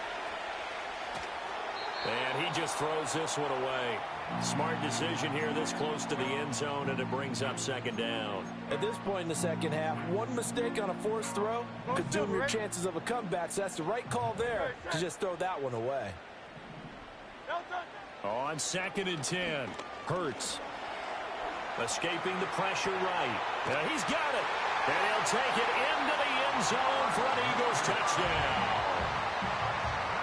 And he just throws this one away. Smart decision here this close to the end zone, and it brings up 2nd down. At this point in the 2nd half, one mistake on a forced throw could doom your chances of a comeback, so that's the right call there to just throw that one away. On 2nd and 10, Hurts. Escaping the pressure right. He's got it. And he'll take it into the end zone for an Eagles touchdown.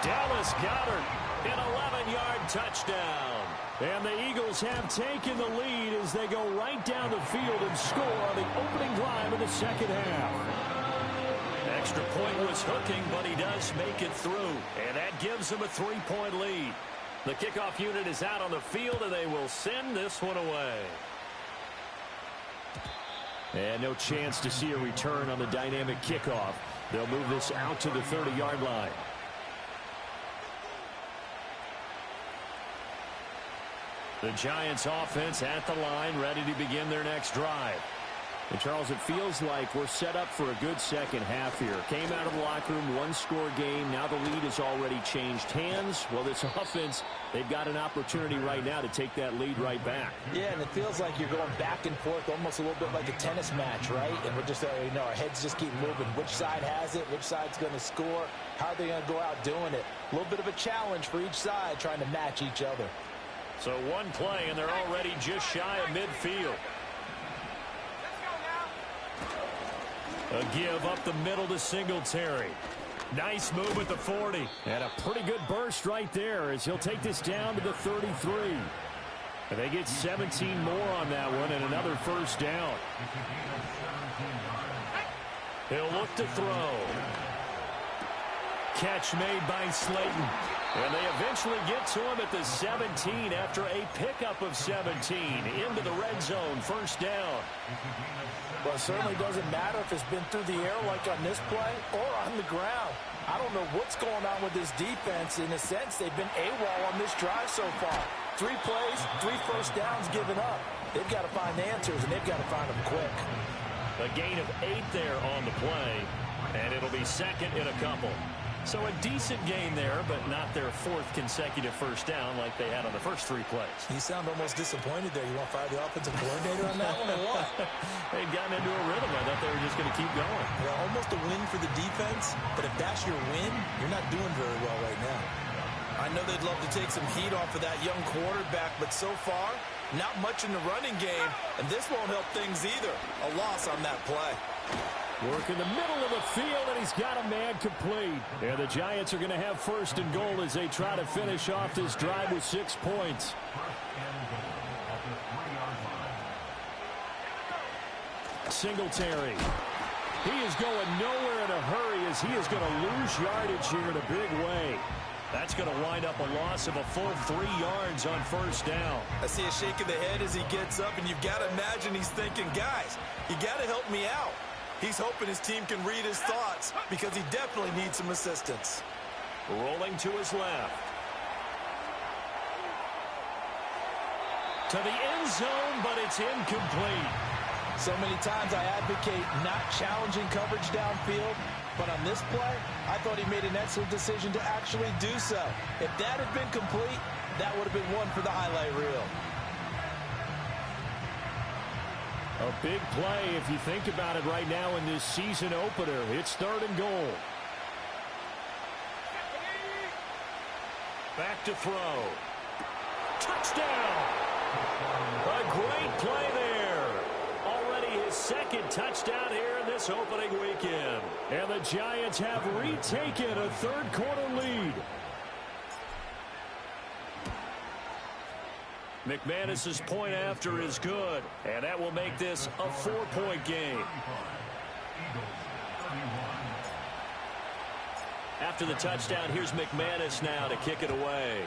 Dallas Goedert, an 11-yard touchdown. And the Eagles have taken the lead as they go right down the field and score on the opening drive of the 2nd half. Extra point was hooking, but he does make it through. And that gives him a 3-point lead. The kickoff unit is out on the field, and they will send this one away. And no chance to see a return on the dynamic kickoff. They'll move this out to the 30-yard line. The Giants offense at the line, ready to begin their next drive. And Charles, it feels like we're set up for a good 2nd half here. Came out of the locker room, 1-score game. Now the lead has already changed hands. Well, this offense, they've got an opportunity right now to take that lead right back. Yeah, and it feels like you're going back and forth, almost a little bit like a tennis match, right? And we're just, our heads just keep moving. Which side has it? Which side's going to score? How are they going to go out doing it? A little bit of a challenge for each side, trying to match each other. So one play, and they're already just shy of midfield. A give up the middle to Singletary. Nice move at the 40. And a pretty good burst right there as he'll take this down to the 33. And they get 17 more on that one and another 1st down. He'll look to throw. Catch made by Slayton. And they eventually get to him at the 17 after a pickup of 17 into the red zone. 1st down. Well, it certainly doesn't matter if it's been through the air like on this play or on the ground. I don't know what's going on with this defense. In a sense, they've been AWOL on this drive so far. 3 plays, 3 1st downs given up. They've got to find answers, and they've got to find them quick. A gain of 8 there on the play, and it'll be 2nd and a couple. So a decent gain there, but not their fourth consecutive first down like they had on the first 3 plays. You sound almost disappointed there. You want to fire the offensive coordinator on that one or what? They'd gotten into a rhythm. I thought they were just going to keep going. Yeah, almost a win for the defense, but if that's your win, you're not doing very well right now. I know they'd love to take some heat off of that young quarterback, but so far, not much in the running game, and this won't help things either. A loss on that play. Work in the middle of the field, and he's got a man complete. And the Giants are going to have first and goal as they try to finish off this drive with 6 points. Singletary. He is going nowhere in a hurry as he is going to lose yardage here in a big way. That's going to wind up a loss of a full 3 yards on first down. I see a shake of the head as he gets up, and you've got to imagine he's thinking, guys, you got to help me out. He's hoping his team can read his thoughts because he definitely needs some assistance. Rolling to his left. To the end zone, but it's incomplete. So many times I advocate not challenging coverage downfield, but on this play, I thought he made an excellent decision to actually do so. If that had been complete, that would have been one for the highlight reel. A big play if you think about it right now in this season opener. It's 3rd and goal. Back to throw. Touchdown! A great play there. Already his 2nd touchdown here in this opening weekend. And the Giants have retaken a 3rd quarter lead. McManus's point after is good, and that will make this a 4-point game. After the touchdown, here's McManus now to kick it away.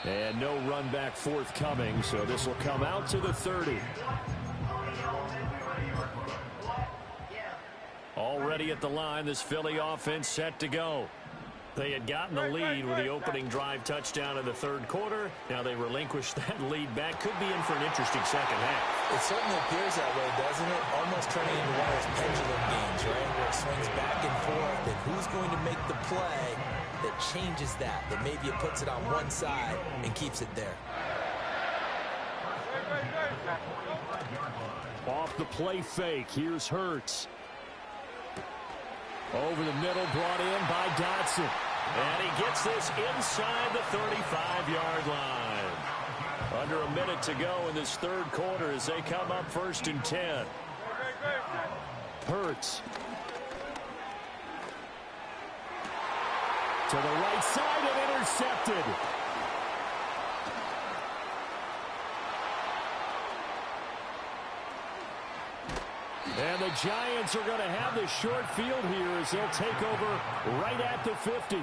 And no run back forthcoming, so this will come out to the 30. Already at the line, this Philly offense set to go. They had gotten the lead with the opening drive touchdown in the 3rd quarter. Now they relinquished that lead back. Could be in for an interesting second half. It certainly appears that way, doesn't it? Almost turning into one of those pendulum games, right? Where it swings back and forth, and who's going to make the play that changes that maybe it puts it on one side and keeps it there. Off the play fake, here's Hurts. Over the middle, brought in by Dotson. And he gets this inside the 35-yard line. Under a minute to go in this 3rd quarter as they come up 1st and 10. Hurts. To the right side and intercepted. And the Giants are going to have the short field here as they'll take over right at the 50.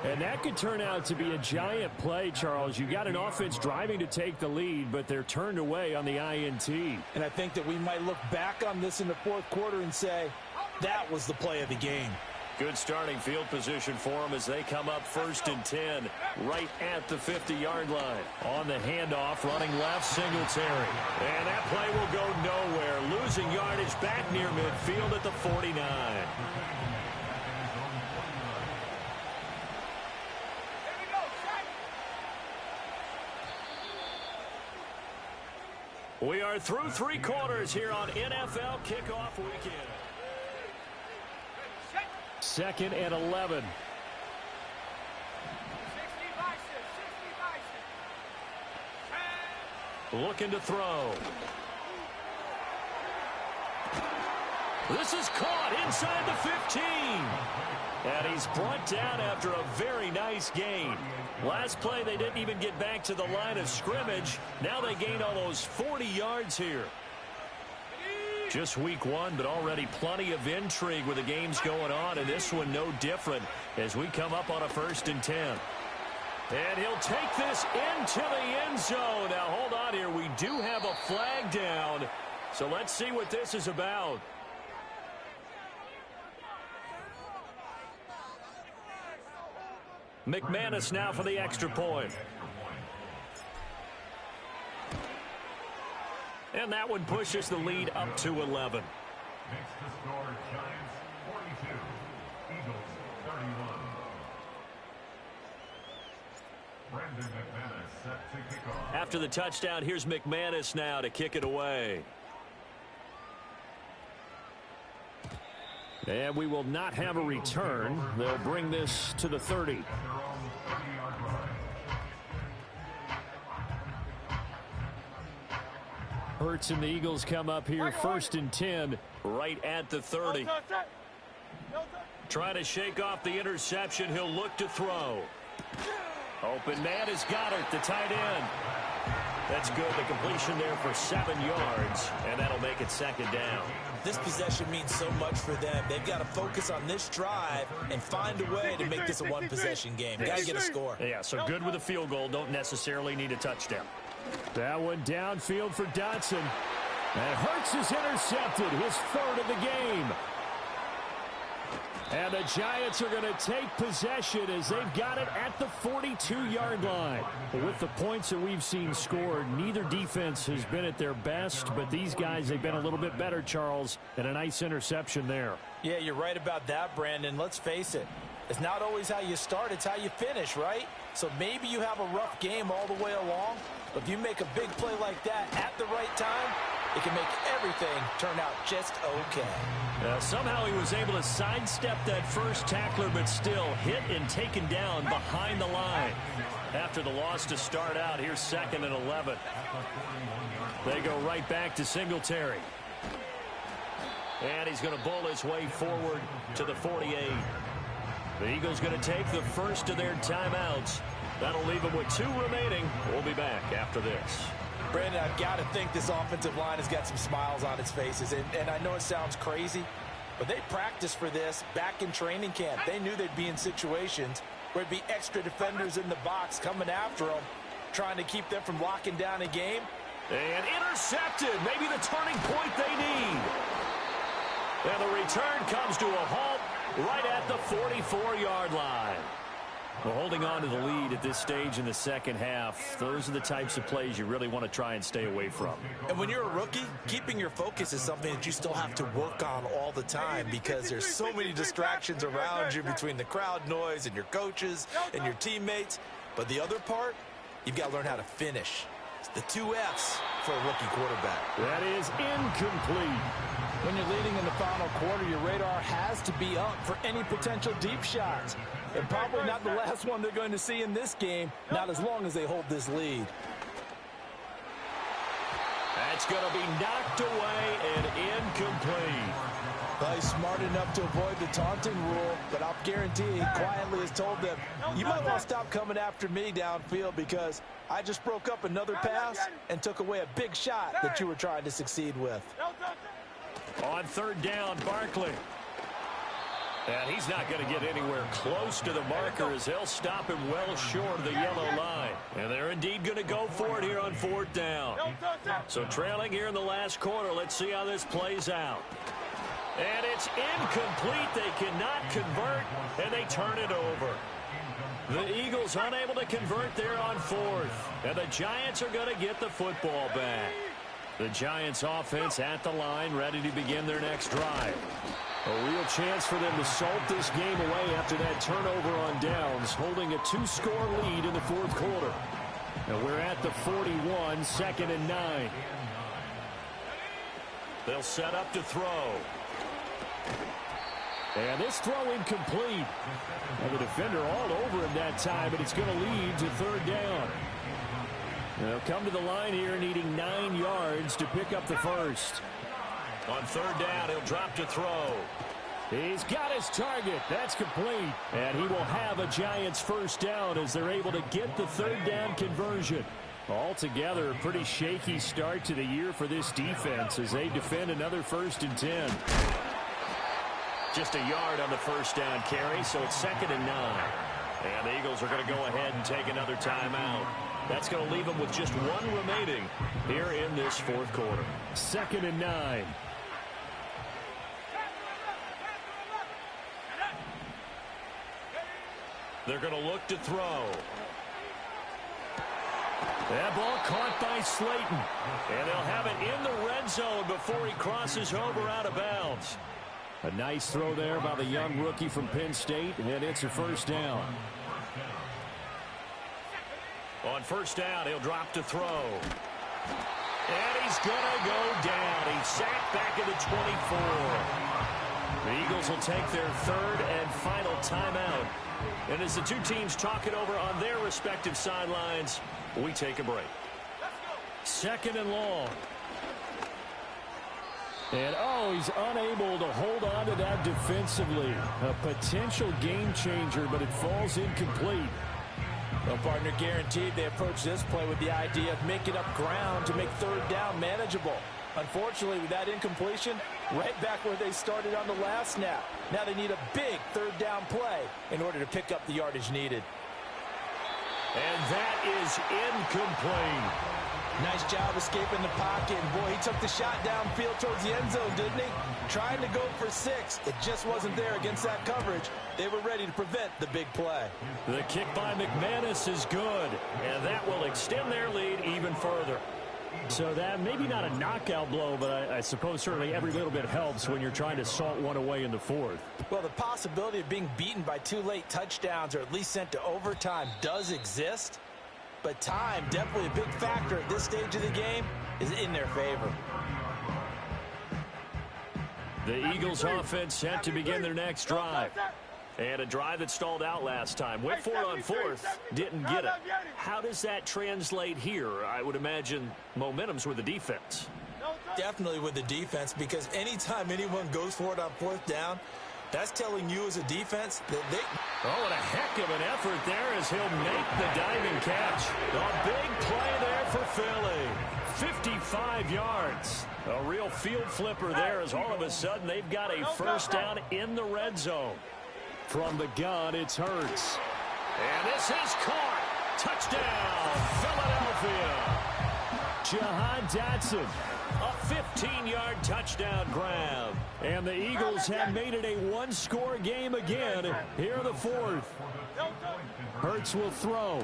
And that could turn out to be a giant play, Charles. You got an offense driving to take the lead, but they're turned away on the INT. And I think that we might look back on this in the 4th quarter and say, that was the play of the game. Good starting field position for them as they come up 1st and 10 right at the 50-yard line. On the handoff, running left, Singletary. And that play will go nowhere. Losing yardage back near midfield at the 49. We are through 3 quarters here on NFL Kickoff Weekend. 2nd and 11. Looking to throw. This is caught inside the 15. And he's brought down after a very nice gain. Last play, they didn't even get back to the line of scrimmage. Now they gained almost 40 yards here. Just week 1, but already plenty of intrigue with the games going on, and this one no different as we come up on a 1st and 10. And he'll take this into the end zone. Now, hold on here. We do have a flag down, so let's see what this is about. McManus now for the extra point. And that one pushes the lead up to 11. Makes the score Giants 42, Eagles 31. Brandon McManus set to kick off. After the touchdown, here's McManus now to kick it away. And we will not have a return. They'll bring this to the 30. Hurts and the Eagles come up here 1st and 10 right at the 30. Trying to shake off the interception. He'll look to throw. Open man is Goddard, the tight end. That's good. The completion there for 7 yards, and that'll make it 2nd down. This possession means so much for them. They've got to focus on this drive and find a way to make this a one-possession game. Got to get a score. Yeah, so good with a field goal. Don't necessarily need a touchdown. That one downfield for Dotson. And Hurts is intercepted, his 3rd of the game. And the Giants are going to take possession as they've got it at the 42-yard line. With the points that we've seen scored, neither defense has been at their best, but these guys, they've been a little bit better, Charles, and a nice interception there. Yeah, you're right about that, Brandon. Let's face it. It's not always how you start, it's how you finish, right? So maybe you have a rough game all the way along, but if you make a big play like that at the right time, it can make everything turn out just okay. Somehow he was able to sidestep that first tackler, but still hit and taken down behind the line. After the loss to start out, here's 2nd and 11. They go right back to Singletary. And he's going to bowl his way forward to the 48. The Eagles going to take the first of their timeouts. That'll leave them with 2 remaining. We'll be back after this. Brandon, I've got to think this offensive line has got some smiles on its faces. And I know it sounds crazy, but they practiced for this back in training camp. They knew they'd be in situations where it'd be extra defenders in the box coming after them, trying to keep them from locking down a game. And intercepted. Maybe the turning point they need. And the return comes to a halt right at the 44-yard line. Well, holding on to the lead at this stage in the second half, those are the types of plays you really want to try and stay away from. And when you're a rookie, keeping your focus is something that you still have to work on all the time because there's so many distractions around you between the crowd noise and your coaches and your teammates. But the other part, you've got to learn how to finish. It's the 2 F's for a rookie quarterback. That is incomplete. When you're leading in the final quarter, your radar has to be up for any potential deep shots. And probably not the last one they're going to see in this game, not as long as they hold this lead. That's going to be knocked away and incomplete. Well, he's smart enough to avoid the taunting rule, but I'll guarantee he quietly has told them, you might want to stop coming after me downfield because I just broke up another pass and took away a big shot that you were trying to succeed with. On 3rd down, Barkley. And he's not going to get anywhere close to the marker as they'll stop him well short of the yellow line. And they're indeed going to go for it here on 4th down. So trailing here in the last quarter, let's see how this plays out. And it's incomplete. They cannot convert, and they turn it over. The Eagles unable to convert there on 4th. And the Giants are going to get the football back. The Giants offense at the line, ready to begin their next drive. A real chance for them to salt this game away after that turnover on downs, holding a 2-score lead in the 4th quarter. And we're at the 41, 2nd and 9. They'll set up to throw. And this throw incomplete. And the defender all over him that time, but it's going to lead to 3rd down. They'll come to the line here needing 9 yards to pick up the first. On 3rd down, he'll drop to throw. He's got his target. That's complete. And he will have a Giants first down as they're able to get the 3rd down conversion. Altogether, a pretty shaky start to the year for this defense as they defend another 1st and 10. Just a yard on the first down carry, so it's 2nd and 9. And the Eagles are going to go ahead and take another timeout. That's going to leave them with just 1 remaining here in this 4th quarter. 2nd and 9. They're going to look to throw. That ball caught by Slayton. And they'll have it in the red zone before he crosses over out of bounds. A nice throw there by the young rookie from Penn State, and it's a first down. On first down, he'll drop to throw. And he's going to go down. He's sacked back at the 24. The Eagles will take their third and final timeout. And as the two teams talk it over on their respective sidelines, we take a break. Second and long. And, he's unable to hold on to that defensively. A potential game changer, but it falls incomplete. Well, partner, guaranteed they approach this play with the idea of making up ground to make third down manageable. Unfortunately, with that incompletion, right back where they started on the last snap. Now they need a big third down play in order to pick up the yardage needed. And that is incomplete. Nice job escaping the pocket. And, boy, he took the shot downfield towards the end zone, didn't he? Trying to go for 6. It just wasn't there against that coverage. They were ready to prevent the big play. The kick by McManus is good, and that will extend their lead even further. So that maybe not a knockout blow, but I suppose certainly every little bit helps when you're trying to salt one away in the fourth. Well, the possibility of being beaten by 2 late touchdowns or at least sent to overtime does exist. But time, definitely a big factor at this stage of the game, is in their favor. The Eagles offense set to begin their next drive. And a drive that stalled out last time. Went for it on fourth, didn't get it. How does that translate here? I would imagine momentum's with the defense. Definitely with the defense, because anytime anyone goes for it on fourth down, that's telling you as a defense that they... Oh, and a heck of an effort there as he'll make the diving catch. A big play there for Philly. 55 yards. A real field flipper there as all of a sudden they've got a first down in the red zone. From the gun, it's Hurts. And this is caught. Touchdown, Philadelphia. Jahan Dotson. A 15-yard touchdown grab. And the Eagles have made it a one-score game again here in the fourth. Hurts will throw.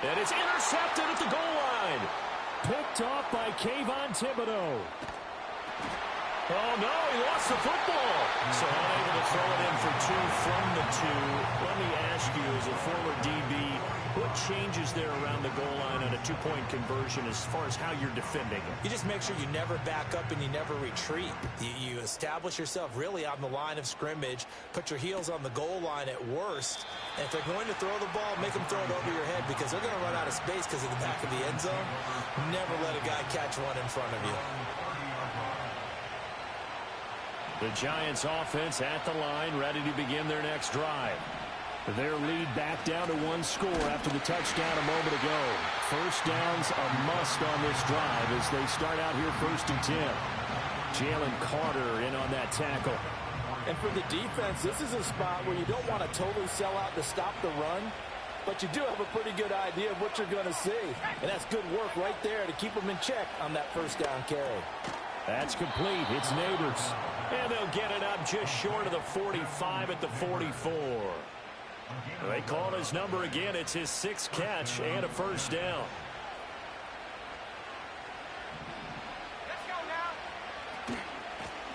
And it's intercepted at the goal line. Picked off by Kayvon Thibodeau. Oh, no, he lost the football. So unable to throw it in for 2 from the 2. Let me ask you, as a former DB, what changes there around the goal line on a 2-point conversion as far as how you're defending it? You just make sure you never back up and you never retreat. You establish yourself really on the line of scrimmage, put your heels on the goal line at worst, and if they're going to throw the ball, make them throw it over your head because they're going to run out of space because of the back of the end zone. Never let a guy catch one in front of you. The Giants offense at the line, ready to begin their next drive. Their lead back down to 1 score after the touchdown a moment ago. First down's a must on this drive as they start out here 1st and 10. Jalen Carter in on that tackle. And for the defense, this is a spot where you don't want to totally sell out to stop the run, but you do have a pretty good idea of what you're going to see. And that's good work right there to keep them in check on that first down carry. That's complete. It's Neighbors. And they'll get it up just short of the 45 at the 44. They call his number again. It's his 6th catch and a first down. Let's go now.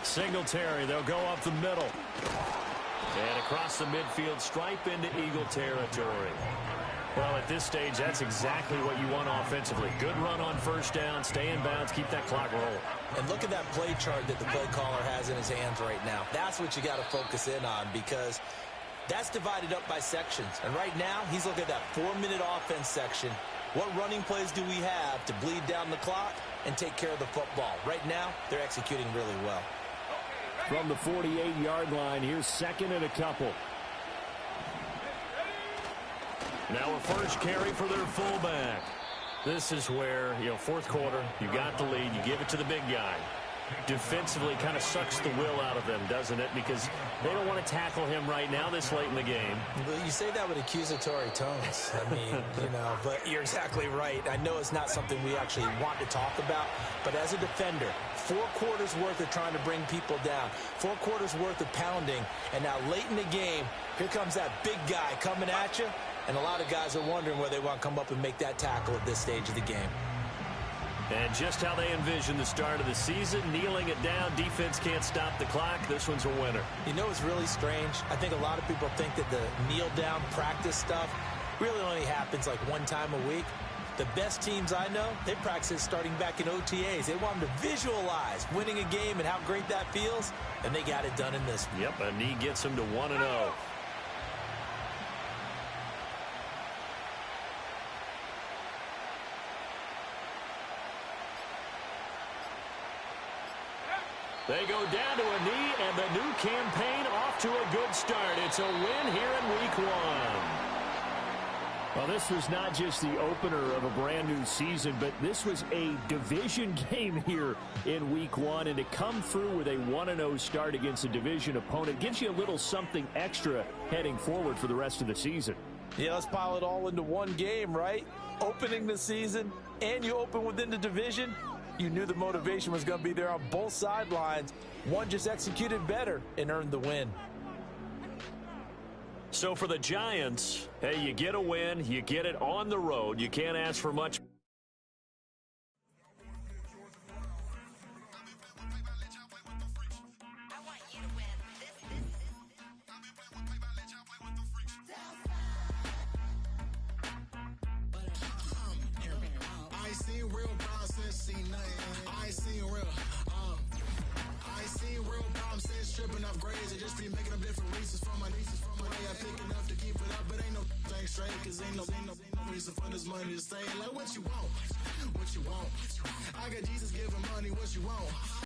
Singletary, they'll go up the middle. And across the midfield stripe into Eagle territory. Well, at this stage, that's exactly what you want offensively. Good run on first down, stay in bounds, keep that clock rolling. And look at that play chart that the play caller has in his hands right now. That's what you got to focus in on because that's divided up by sections. And right now, he's looking at that 4-minute offense section. What running plays do we have to bleed down the clock and take care of the football? Right now, they're executing really well. From the 48-yard line, here's 2nd and a couple. Now a first carry for their fullback. This is where, fourth quarter, you got the lead, you give it to the big guy. Defensively kind of sucks the will out of them, doesn't it? Because they don't want to tackle him right now this late in the game. Well, you say that with accusatory tones. I mean, but you're exactly right. I know it's not something we actually want to talk about, but as a defender, 4 quarters worth of trying to bring people down, 4 quarters worth of pounding, and now late in the game, here comes that big guy coming at you, and a lot of guys are wondering whether they want to come up and make that tackle at this stage of the game. And just how they envision the start of the season, kneeling it down, defense can't stop the clock. This one's a winner. You know what's really strange? I think a lot of people think that the kneel-down practice stuff really only happens like one time a week. The best teams I know, they practice it starting back in OTAs. They want them to visualize winning a game and how great that feels, and they got it done in this one. Yep, a knee gets them to 1-0. They go down to a knee, and the new campaign off to a good start. It's a win here in Week 1. Well, this was not just the opener of a brand new season, but this was a division game here in Week 1. And to come through with a 1-0 start against a division opponent gives you a little something extra heading forward for the rest of the season. Yeah, let's pile it all into one game, right? Opening the season, and you open within the division. You knew the motivation was going to be there on both sidelines. One just executed better and earned the win. So for the Giants, hey, you get a win, you get it on the road. You can't ask for much. I ain't seen real problems since seen nothing. I ain't seen real. I ain't seen real problems since stripping off grades. I just be making up different reasons for my nieces. From my way I pick enough to keep it up, but ain't no thing straight. Cause ain't no reason for this money to stay. Like what you want? What you want? I got Jesus giving money. What you want?